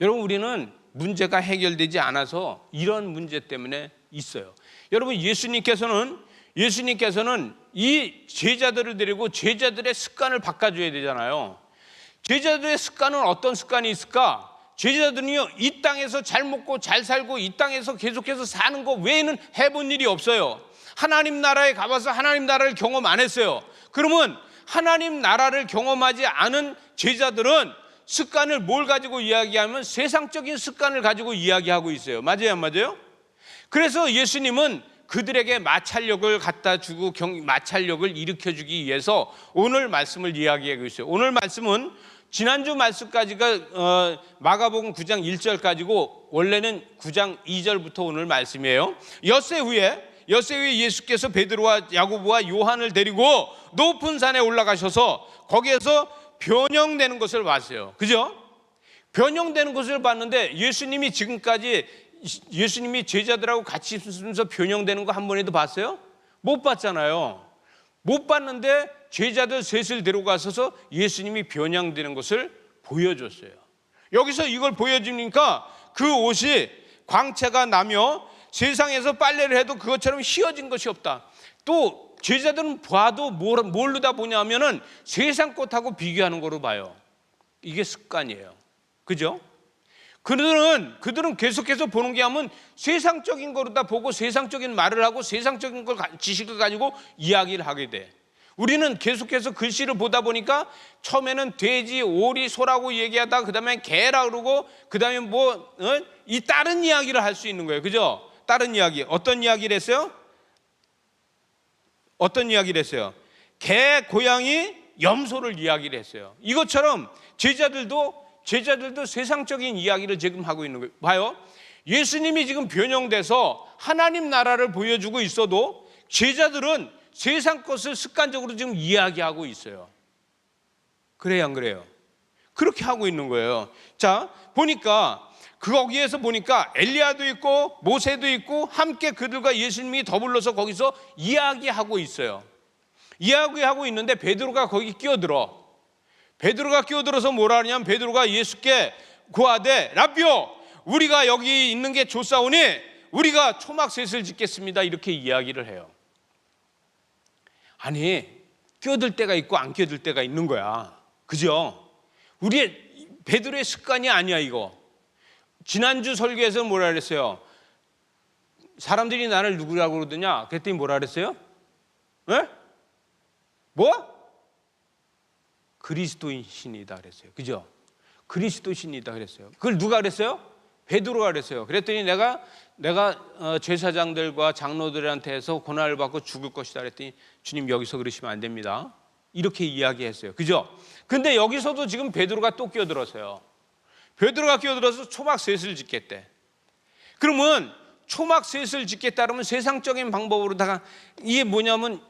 여러분 우리는 문제가 해결되지 않아서 이런 문제 때문에 있어요. 여러분 예수님께서는 이 제자들을 데리고 제자들의 습관을 바꿔줘야 되잖아요. 제자들의 습관은 어떤 습관이 있을까? 제자들은요 이 땅에서 잘 먹고 잘 살고 이 땅에서 계속해서 사는 거 외에는 해본 일이 없어요. 하나님 나라에 가봐서 하나님 나라를 경험 안 했어요. 그러면 하나님 나라를 경험하지 않은 제자들은 습관을 뭘 가지고 이야기하면 세상적인 습관을 가지고 이야기하고 있어요. 맞아요, 안 맞아요? 그래서 예수님은 그들에게 마찰력을 갖다 주고 마찰력을 일으켜 주기 위해서 오늘 말씀을 이야기하고 있어요. 오늘 말씀은 지난주 말씀까지가 마가복음 9장 1절까지고 원래는 9장 2절부터 오늘 말씀이에요. 엿새 후에 예수께서 베드로와 야고보와 요한을 데리고 높은 산에 올라가셔서 거기에서 변형되는 것을 봤어요. 그죠? 변형되는 것을 봤는데 예수님이 지금까지 예수님이 제자들하고 같이 있으면서 변형되는 거 한 번에도 봤어요? 못 봤잖아요. 못 봤는데 제자들 셋을 데려가셔서 예수님이 변형되는 것을 보여줬어요. 여기서 이걸 보여주니까 그 옷이 광채가 나며 세상에서 빨래를 해도 그것처럼 휘어진 것이 없다. 또 제자들은 봐도 뭘로 다 보냐면은 세상 것하고 비교하는 거로 봐요. 이게 습관이에요. 그죠? 그들은 계속해서 보는 게 하면 세상적인 거로 다 보고 세상적인 말을 하고 세상적인 지식을 가지고 이야기를 하게 돼. 우리는 계속해서 글씨를 보다 보니까 처음에는 돼지, 오리, 소라고 얘기하다가 그 다음에 개라 그러고 그 다음에 이 다른 이야기를 할 수 있는 거예요. 그죠? 다른 이야기. 어떤 이야기를 했어요? 개, 고양이, 염소를 이야기를 했어요. 이것처럼 제자들도 세상적인 이야기를 지금 하고 있는 거예요. 봐요. 예수님이 지금 변형돼서 하나님 나라를 보여주고 있어도 제자들은 세상 것을 습관적으로 지금 이야기하고 있어요. 그래요, 안 그래요? 그렇게 하고 있는 거예요. 자, 거기에서 보니까 엘리야도 있고 모세도 있고 함께 그들과 예수님이 더불어서 거기서 이야기하고 있어요. 이야기하고 있는데 베드로가 거기 끼어들어. 베드로가 끼어들어서 뭐라 하냐면 베드로가 예수께 고하되 라비오, 우리가 여기 있는 게 좋사오니 우리가 초막셋을 짓겠습니다. 이렇게 이야기를 해요. 아니, 끼어들 때가 있고 안 끼어들 때가 있는 거야. 그죠? 베드로의 습관이 아니야 이거. 지난주 설교에서 뭐라 그랬어요? 사람들이 나를 누구라고 그러더냐? 그랬더니 뭐라 그랬어요? 네? 뭐? 그리스도인이다 그랬어요. 그죠? 그리스도신이다 그랬어요. 그걸 누가 그랬어요? 베드로가 그랬어요. 그랬더니 내가 제사장들과 장로들한테 해서 고난을 받고 죽을 것이다 그랬더니 주님 여기서 그러시면 안 됩니다. 이렇게 이야기했어요. 그죠? 근데 여기서도 지금 베드로가 또 끼어들었어요. 베드로가 끼어들어서 초막셋을 짓겠대. 그러면 초막셋을 짓겠다 그러면 세상적인 방법으로다가 이게 뭐냐면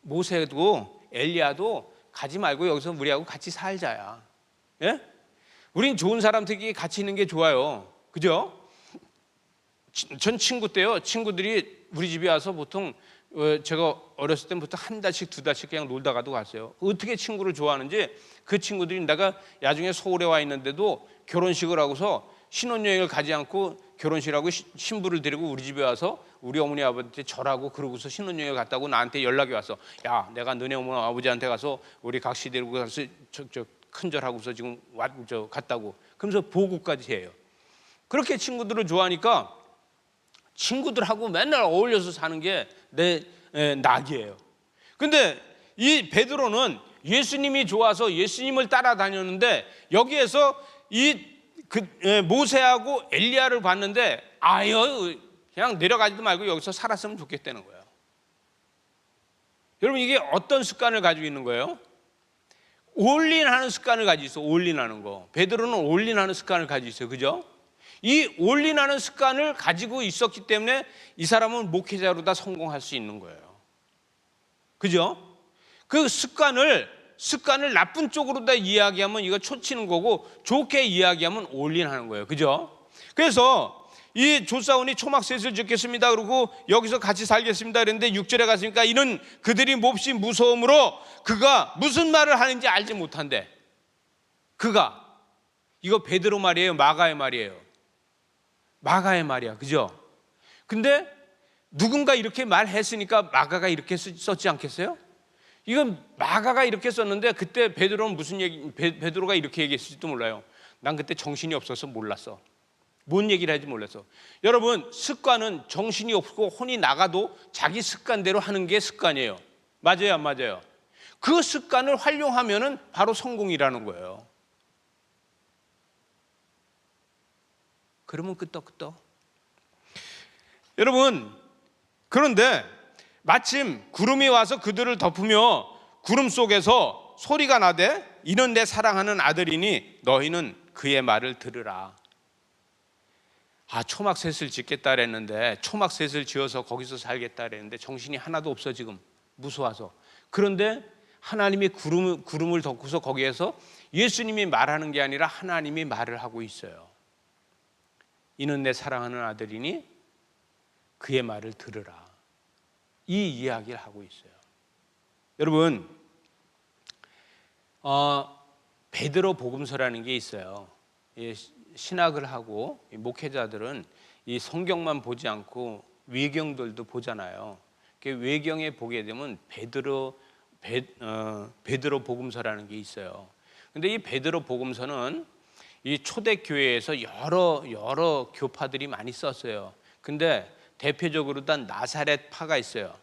모세도 엘리야도 가지 말고 여기서 우리하고 같이 살자야. 예? 우린 좋은 사람들끼리 같이 있는 게 좋아요. 그죠? 전 친구 때요. 친구들이 우리 집에 와서 보통 제가 어렸을 때부터 한 달씩 두 달씩 그냥 놀다가도 갔어요. 어떻게 친구를 좋아하는지 그 친구들이 내가 나중에 서울에 와 있는데도 결혼식을 하고서 신혼여행을 가지 않고 결혼식을 하고 신부를 데리고 우리 집에 와서 우리 어머니 아버지한테 절하고 그러고서 신혼여행을 갔다고 나한테 연락이 왔어. 야, 내가 너네 어머니 아버지한테 가서 우리 각시 데리고 가서 큰절하고서 지금 갔다고. 그러면서 보고까지 해요. 그렇게 친구들을 좋아하니까 친구들하고 맨날 어울려서 사는 게 내 낙이에요. 근데 이 베드로는 예수님이 좋아서 예수님을 따라다녔는데 여기에서 모세하고 엘리야를 봤는데 그냥 내려가지도 말고 여기서 살았으면 좋겠다는 거예요. 여러분 이게 어떤 습관을 가지고 있는 거예요? 올인하는 습관을 가지고 있어. 올인하는 거. 베드로는 올인하는 습관을 가지고 있어요. 그죠? 이 올인하는 습관을 가지고 있었기 때문에 이 사람은 목회자로 다 성공할 수 있는 거예요. 그죠? 그 습관을 나쁜 쪽으로 다 이야기하면 이거 초치는 거고 좋게 이야기하면 올인하는 거예요. 그죠? 그래서 이 조사원이 초막셋을 짓겠습니다. 그러고 여기서 같이 살겠습니다. 그랬는데 6절에 갔으니까 이는 그들이 몹시 무서움으로 그가 무슨 말을 하는지 알지 못한대. 이거 베드로 말이에요? 마가의 말이에요? 마가의 말이야. 그죠? 근데 누군가 이렇게 말했으니까 마가가 이렇게 썼지 않겠어요? 이건 마가가 이렇게 썼는데 그때 베드로는 베드로가 이렇게 얘기했을지도 몰라요. 난 그때 정신이 없어서 몰랐어. 뭔 얘기를 하는지 몰랐어. 여러분, 습관은 정신이 없고 혼이 나가도 자기 습관대로 하는 게 습관이에요. 맞아요, 안 맞아요? 그 습관을 활용하면은 바로 성공이라는 거예요. 그러면 끄떡끄떡. 여러분, 그런데 마침 구름이 와서 그들을 덮으며 구름 속에서 소리가 나되 이는 내 사랑하는 아들이니 너희는 그의 말을 들으라. 초막셋을 짓겠다 그랬는데, 초막셋을 지어서 거기서 살겠다 그랬는데 정신이 하나도 없어 지금, 무서워서. 그런데 하나님이 구름을 덮고서 거기에서 예수님이 말하는 게 아니라 하나님이 말을 하고 있어요. 이는 내 사랑하는 아들이니 그의 말을 들으라. 이 이야기를 하고 있어요. 여러분, 베드로 복음서라는 게 있어요. 신학을 하고 목회자들은 이 성경만 보지 않고 외경들도 보잖아요. 외경에 보게 되면 베드로 복음서라는 게 있어요. 근데 이 베드로 복음서는 이 초대교회에서 여러 교파들이 많이 썼어요. 근데 대표적으로 단 나사렛파가 있어요.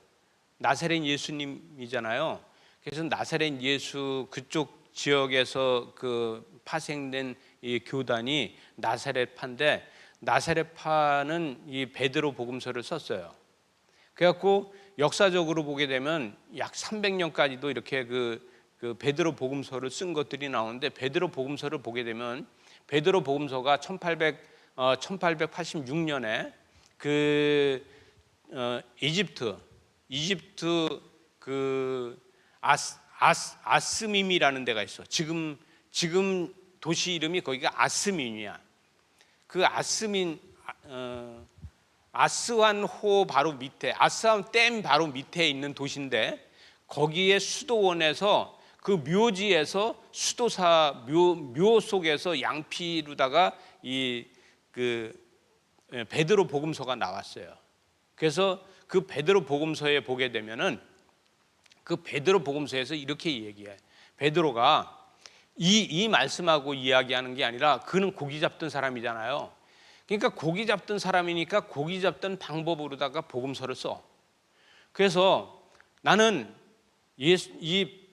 나사렛 예수님이잖아요. 그래서 나사렛 예수 그쪽 지역에서 그 파생된 이 교단이 나사렛파인데, 나사렛파는 이 베드로 복음서를 썼어요. 그래갖고 역사적으로 보게 되면 약 300년까지도 이렇게 그 베드로 복음서를 쓴 것들이 나오는데, 베드로 복음서를 보게 되면 베드로 복음서가 1886년에 그 이집트 그 아스밈이라는 데가 있어. 지금 도시 이름이 거기가 아스민이야. 그 아스완호 바로 밑에, 아스완 댐 바로 밑에 있는 도시인데, 거기에 수도원에서 그 묘지에서 수도사 묘 속에서 양피로다가 베드로 복음서가 나왔어요. 그래서 그 베드로 복음서에 보게 되면은 그 베드로 복음서에서 이렇게 얘기해. 베드로가 이 말씀하고 이야기하는 게 아니라, 그는 고기 잡던 사람이잖아요. 그러니까 고기 잡던 사람이니까 고기 잡던 방법으로다가 복음서를 써. 그래서 나는 이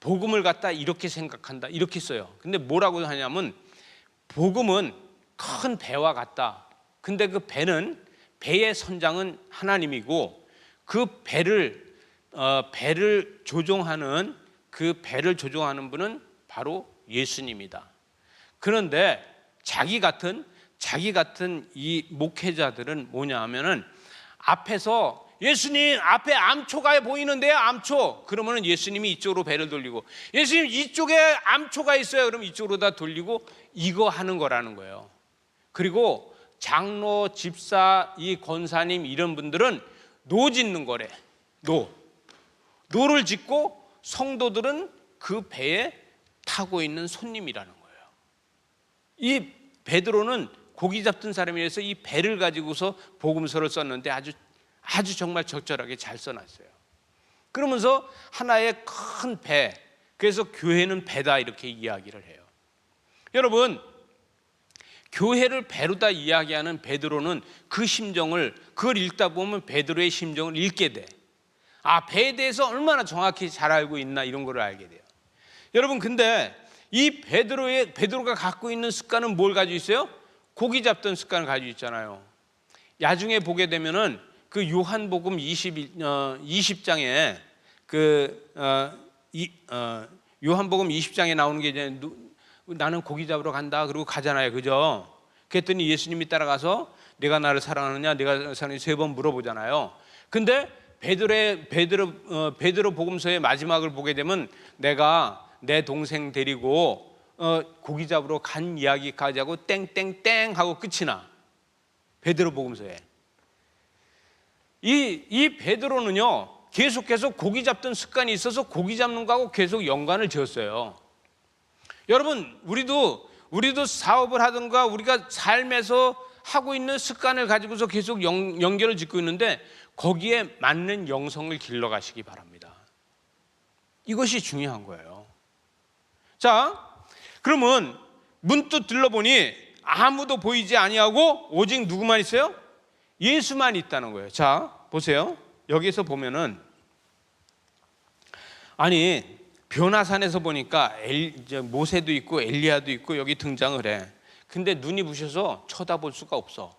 복음을 갖다 이렇게 생각한다, 이렇게 써요. 근데 뭐라고 하냐면, 복음은 큰 배와 같다. 근데 그 배의 선장은 하나님이고, 그 배를 조종하는 분은 바로 예수님이다. 그런데 자기 같은 이 목회자들은 뭐냐 하면은, 앞에서 예수님 앞에 암초가 보이는데요, 암초. 그러면은 예수님이 이쪽으로 배를 돌리고, 예수님 이쪽에 암초가 있어요. 그럼 이쪽으로 다 돌리고, 이거 하는 거라는 거예요. 그리고 장로, 집사, 이 권사님 이런 분들은 노 짓는 거래. 노를 짓고, 성도들은 그 배에 타고 있는 손님이라는 거예요. 이 베드로는 고기 잡던 사람이라서 이 배를 가지고서 복음서를 썼는데 아주 정말 적절하게 잘 써놨어요. 그러면서 하나의 큰 배, 그래서 교회는 배다 이렇게 이야기를 해요. 여러분, 교회를 배로다 이야기하는 베드로는 그 심정을, 그걸 읽다 보면 베드로의 심정을 읽게 돼. 배에 대해서 얼마나 정확히 잘 알고 있나, 이런 걸 알게 돼요. 여러분, 근데 이 베드로가 갖고 있는 습관은 뭘 가지고 있어요? 고기 잡던 습관을 가지고 있잖아요. 나중에 보게 되면은 그 요한복음 20장에 요한복음 20장에 나오는 게 이제 나는 고기 잡으러 간다 그러고 가잖아요, 그죠? 그랬더니 예수님이 따라가서 내가 나를 사랑하느냐, 내가 사랑하느냐 3번 물어보잖아요. 근데 베드로 복음서의 마지막을 보게 되면, 내가 내 동생 데리고 고기 잡으러 간 이야기까지 하고 땡땡땡 하고 끝이 나. 베드로 복음서에 이 베드로는요, 계속해서 고기 잡던 습관이 있어서 고기 잡는 거하고 계속 연관을 지었어요. 여러분, 우리도 사업을 하든가 우리가 삶에서 하고 있는 습관을 가지고서 계속 연결을 짓고 있는데, 거기에 맞는 영성을 길러가시기 바랍니다. 이것이 중요한 거예요. 자, 그러면 문득 들러보니 아무도 보이지 아니하고 오직 누구만 있어요? 예수만 있다는 거예요. 자, 보세요. 여기서 보면은, 아니 변화산에서 보니까 모세도 있고 엘리야도 있고 여기 등장을 해. 근데 눈이 부셔서 쳐다볼 수가 없어.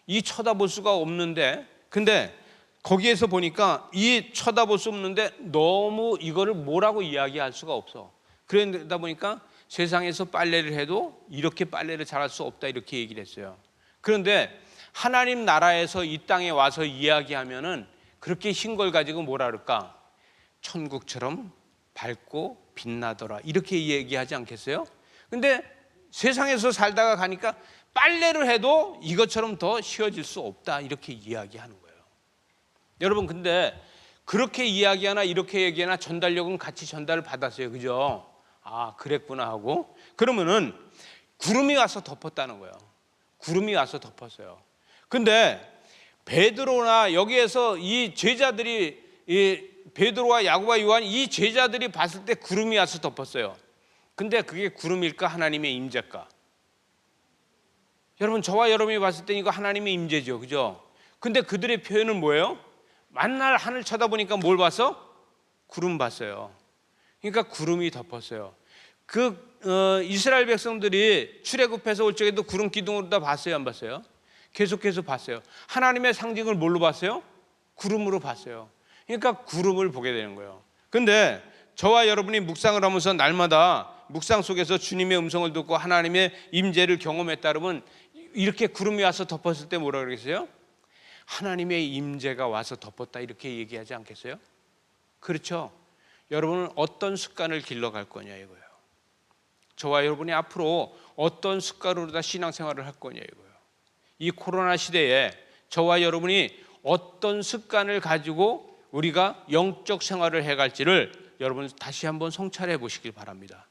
이 쳐다볼 수가 없는데, 근데 거기에서 보니까 이 쳐다볼 수 없는데 너무 이거를 뭐라고 이야기할 수가 없어. 그러다 보니까 세상에서 빨래를 해도 이렇게 빨래를 잘할 수 없다, 이렇게 얘기를 했어요. 그런데 하나님 나라에서 이 땅에 와서 이야기하면은 그렇게 흰 걸 가지고 뭐라 그럴까? 천국처럼 밝고 빛나더라, 이렇게 얘기하지 않겠어요? 근데 세상에서 살다가 가니까 빨래를 해도 이것처럼 더 쉬워질 수 없다, 이렇게 이야기하는 거예요. 여러분, 근데 그렇게 이야기하나 이렇게 얘기하나 전달력은 같이 전달을 받았어요. 그죠? 아, 그랬구나 하고. 그러면은 구름이 와서 덮었다는 거예요. 구름이 와서 덮었어요. 근데 베드로나 여기에서 이 제자들이, 이 베드로와 야고보와 요한, 이 제자들이 봤을 때 구름이 와서 덮었어요. 근데 그게 구름일까, 하나님의 임재일까? 여러분, 저와 여러분이 봤을 때 이거 하나님의 임재죠. 그죠? 근데 그들의 표현은 뭐예요? 만날 하늘 쳐다보니까 뭘 봤어? 구름 봤어요. 그러니까 구름이 덮었어요. 이스라엘 백성들이 출애굽해서 올 적에도 구름 기둥으로 다 봤어요, 안 봤어요? 계속해서 봤어요. 하나님의 상징을 뭘로 봤어요? 구름으로 봤어요. 그러니까 구름을 보게 되는 거예요. 근데 저와 여러분이 묵상을 하면서 날마다 묵상 속에서 주님의 음성을 듣고 하나님의 임재를 경험했다 그러면, 이렇게 구름이 와서 덮었을 때 뭐라 그러겠어요? 하나님의 임재가 와서 덮었다, 이렇게 얘기하지 않겠어요? 그렇죠? 여러분은 어떤 습관을 길러갈 거냐 이거예요. 저와 여러분이 앞으로 어떤 습관으로 다 신앙생활을 할 거냐 이거예요. 이 코로나 시대에 저와 여러분이 어떤 습관을 가지고 우리가 영적 생활을 해갈지를 여러분 다시 한번 성찰해 보시길 바랍니다.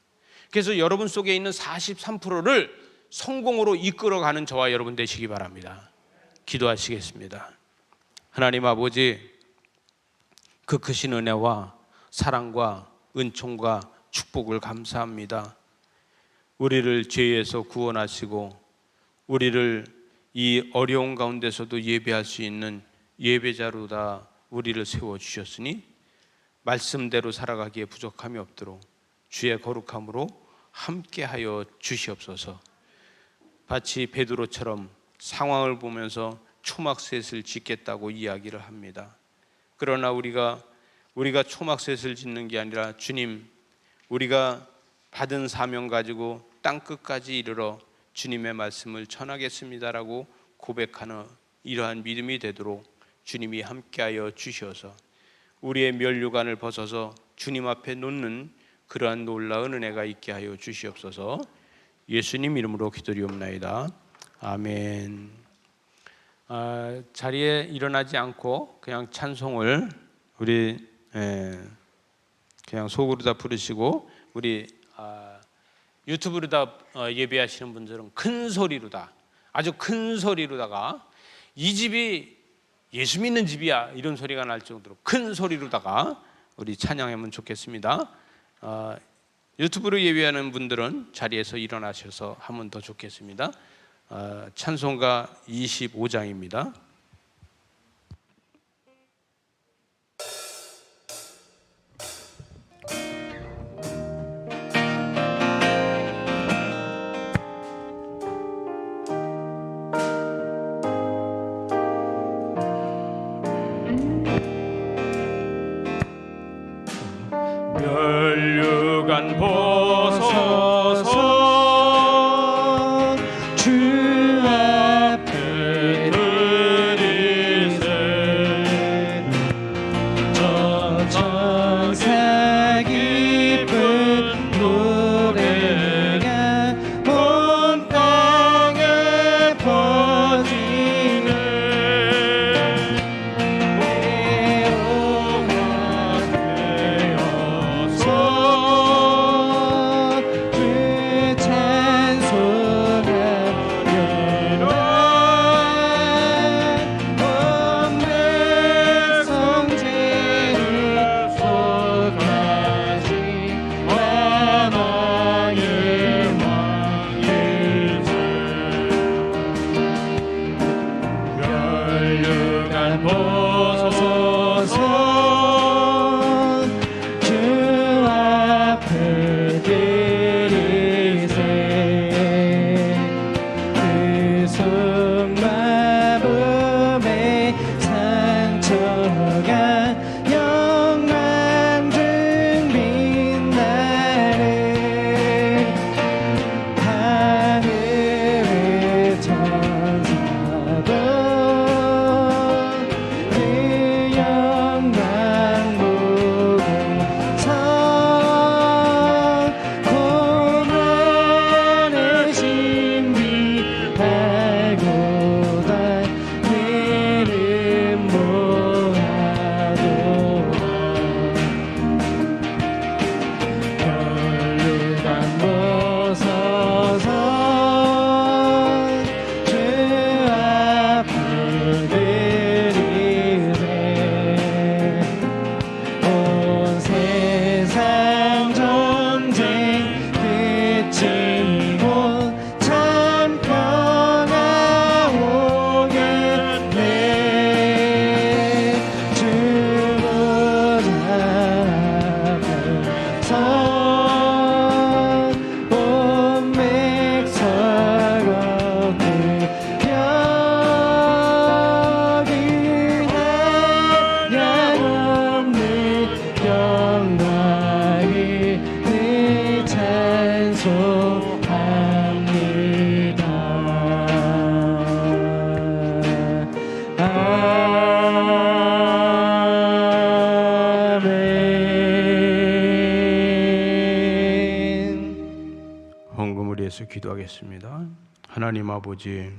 그래서 여러분 속에 있는 43%를 성공으로 이끌어가는 저와 여러분 되시기 바랍니다. 기도하시겠습니다. 하나님 아버지, 그 크신 은혜와 사랑과 은총과 축복을 감사합니다. 우리를 죄에서 구원하시고 우리를 이 어려운 가운데서도 예배할 수 있는 예배자로 다 우리를 세워주셨으니 말씀대로 살아가기에 부족함이 없도록 주의 거룩함으로 함께하여 주시옵소서. 마치 베드로처럼 상황을 보면서 초막셋을 짓겠다고 이야기를 합니다. 그러나 우리가 초막셋을 짓는 게 아니라, 주님, 우리가 받은 사명 가지고 땅끝까지 이르러 주님의 말씀을 전하겠습니다라고 고백하는 이러한 믿음이 되도록 주님이 함께하여 주셔서 우리의 면류관을 벗어서 주님 앞에 놓는 그러한 놀라운 은혜가 있게 하여 주시옵소서. 예수님 이름으로 기도리옵나이다. 아멘. 자리에 일어나지 않고 그냥 찬송을 우리 그냥 속으로 다 부르시고, 우리 유튜브로 다 예배하시는 분들은 큰 소리로 다, 아주 큰 소리로다가 이 집이 예수 믿는 집이야 이런 소리가 날 정도로 큰 소리로다가 우리 찬양하면 좋겠습니다. 유튜브로 예배하는 분들은 자리에서 일어나셔서 하면 더 좋겠습니다. 찬송가 25장입니다. 면류관 벗어서 주 앞에 드리세 천천세 깊은 노래가 온 땅에 퍼지네. 외로워 되어서 헌금을 위해서 기도하겠습니다. 하나님 아버지,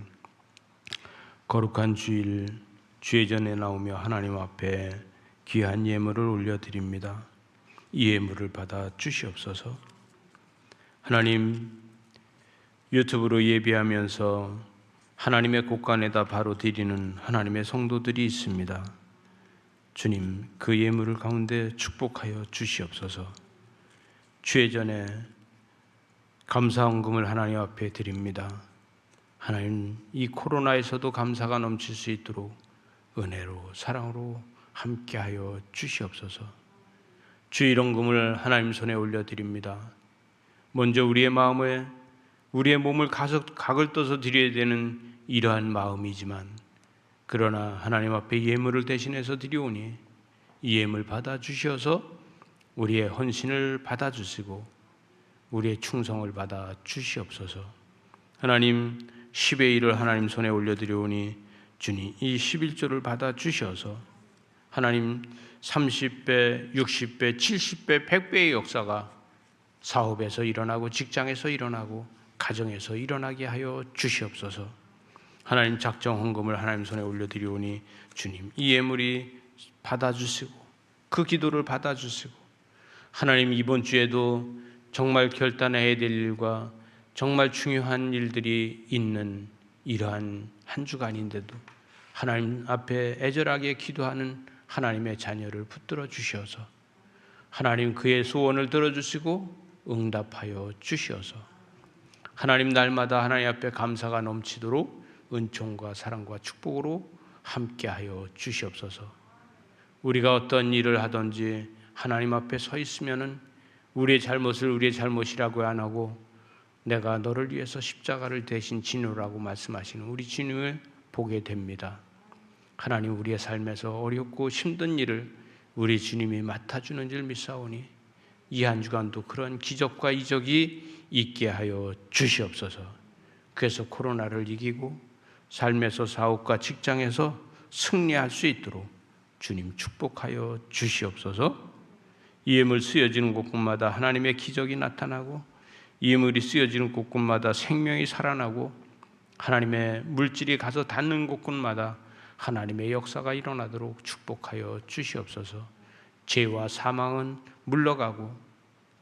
거룩한 주일 주의 전에 나오며 하나님 앞에 귀한 예물을 올려드립니다. 이 예물을 받아 주시옵소서. 하나님, 유튜브로 예배하면서 하나님의 곳간에다 바로 드리는 하나님의 성도들이 있습니다. 주님, 그 예물을 가운데 축복하여 주시옵소서. 주의 전에 감사 헌금을 하나님 앞에 드립니다. 하나님, 이 코로나에서도 감사가 넘칠 수 있도록 은혜로 사랑으로 함께하여 주시옵소서. 주의 헌금을 하나님 손에 올려드립니다. 먼저 우리의 마음에 우리의 몸을 각을 떠서 드려야 되는 이러한 마음이지만, 그러나 하나님 앞에 예물을 대신해서 드리오니 이 예물 받아 주셔서 우리의 헌신을 받아 주시고 우리의 충성을 받아 주시옵소서. 하나님, 10의 1을 하나님 손에 올려드리오니 주님, 이 11조를 받아 주셔서 하나님 30배, 60배, 70배, 100배의 역사가 사업에서 일어나고 직장에서 일어나고 가정에서 일어나게 하여 주시옵소서. 하나님, 작정 헌금을 하나님 손에 올려드리오니 주님, 이 예물이 받아주시고 그 기도를 받아주시고, 하나님, 이번 주에도 정말 결단해야 될 일과 정말 중요한 일들이 있는 이러한 한 주간인데도 하나님 앞에 애절하게 기도하는 하나님의 자녀를 붙들어 주셔서 하나님, 그의 소원을 들어주시고 응답하여 주셔서 하나님, 날마다 하나님 앞에 감사가 넘치도록 은총과 사랑과 축복으로 함께하여 주시옵소서. 우리가 어떤 일을 하든지 하나님 앞에 서 있으면은 우리의 잘못을 우리의 잘못이라고 안 하고 내가 너를 위해서 십자가를 대신 지노라고 말씀하시는 우리 주님을 보게 됩니다. 하나님, 우리의 삶에서 어렵고 힘든 일을 우리 주님이 맡아주는 줄 믿사오니 이 한 주간도 그런 기적과 이적이 있게 하여 주시옵소서. 그래서 코로나를 이기고 삶에서 사업과 직장에서 승리할 수 있도록 주님 축복하여 주시옵소서. 이 예물 쓰여지는 곳곳마다 하나님의 기적이 나타나고 이 예물이 쓰여지는 곳곳마다 생명이 살아나고 하나님의 물질이 가서 닿는 곳곳마다 하나님의 역사가 일어나도록 축복하여 주시옵소서. 죄와 사망은 물러가고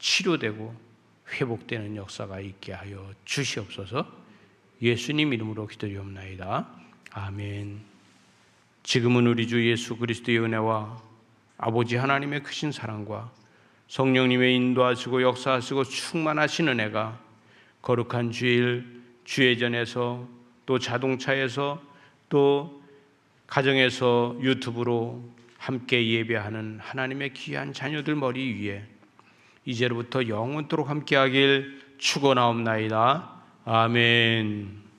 치료되고 회복되는 역사가 있게 하여 주시옵소서. 예수님 이름으로 기도리옵나이다. 아멘. 지금은 우리 주 예수 그리스도의 은혜와 아버지 하나님의 크신 사랑과 성령님의 인도하시고 역사하시고 충만하신 은혜가 거룩한 주일 주회전에서 또 자동차에서 또 가정에서 유튜브로 함께 예배하는 하나님의 귀한 자녀들 머리 위에 이제로부터 영원토록 함께하길 축원하옵나이다. 아멘.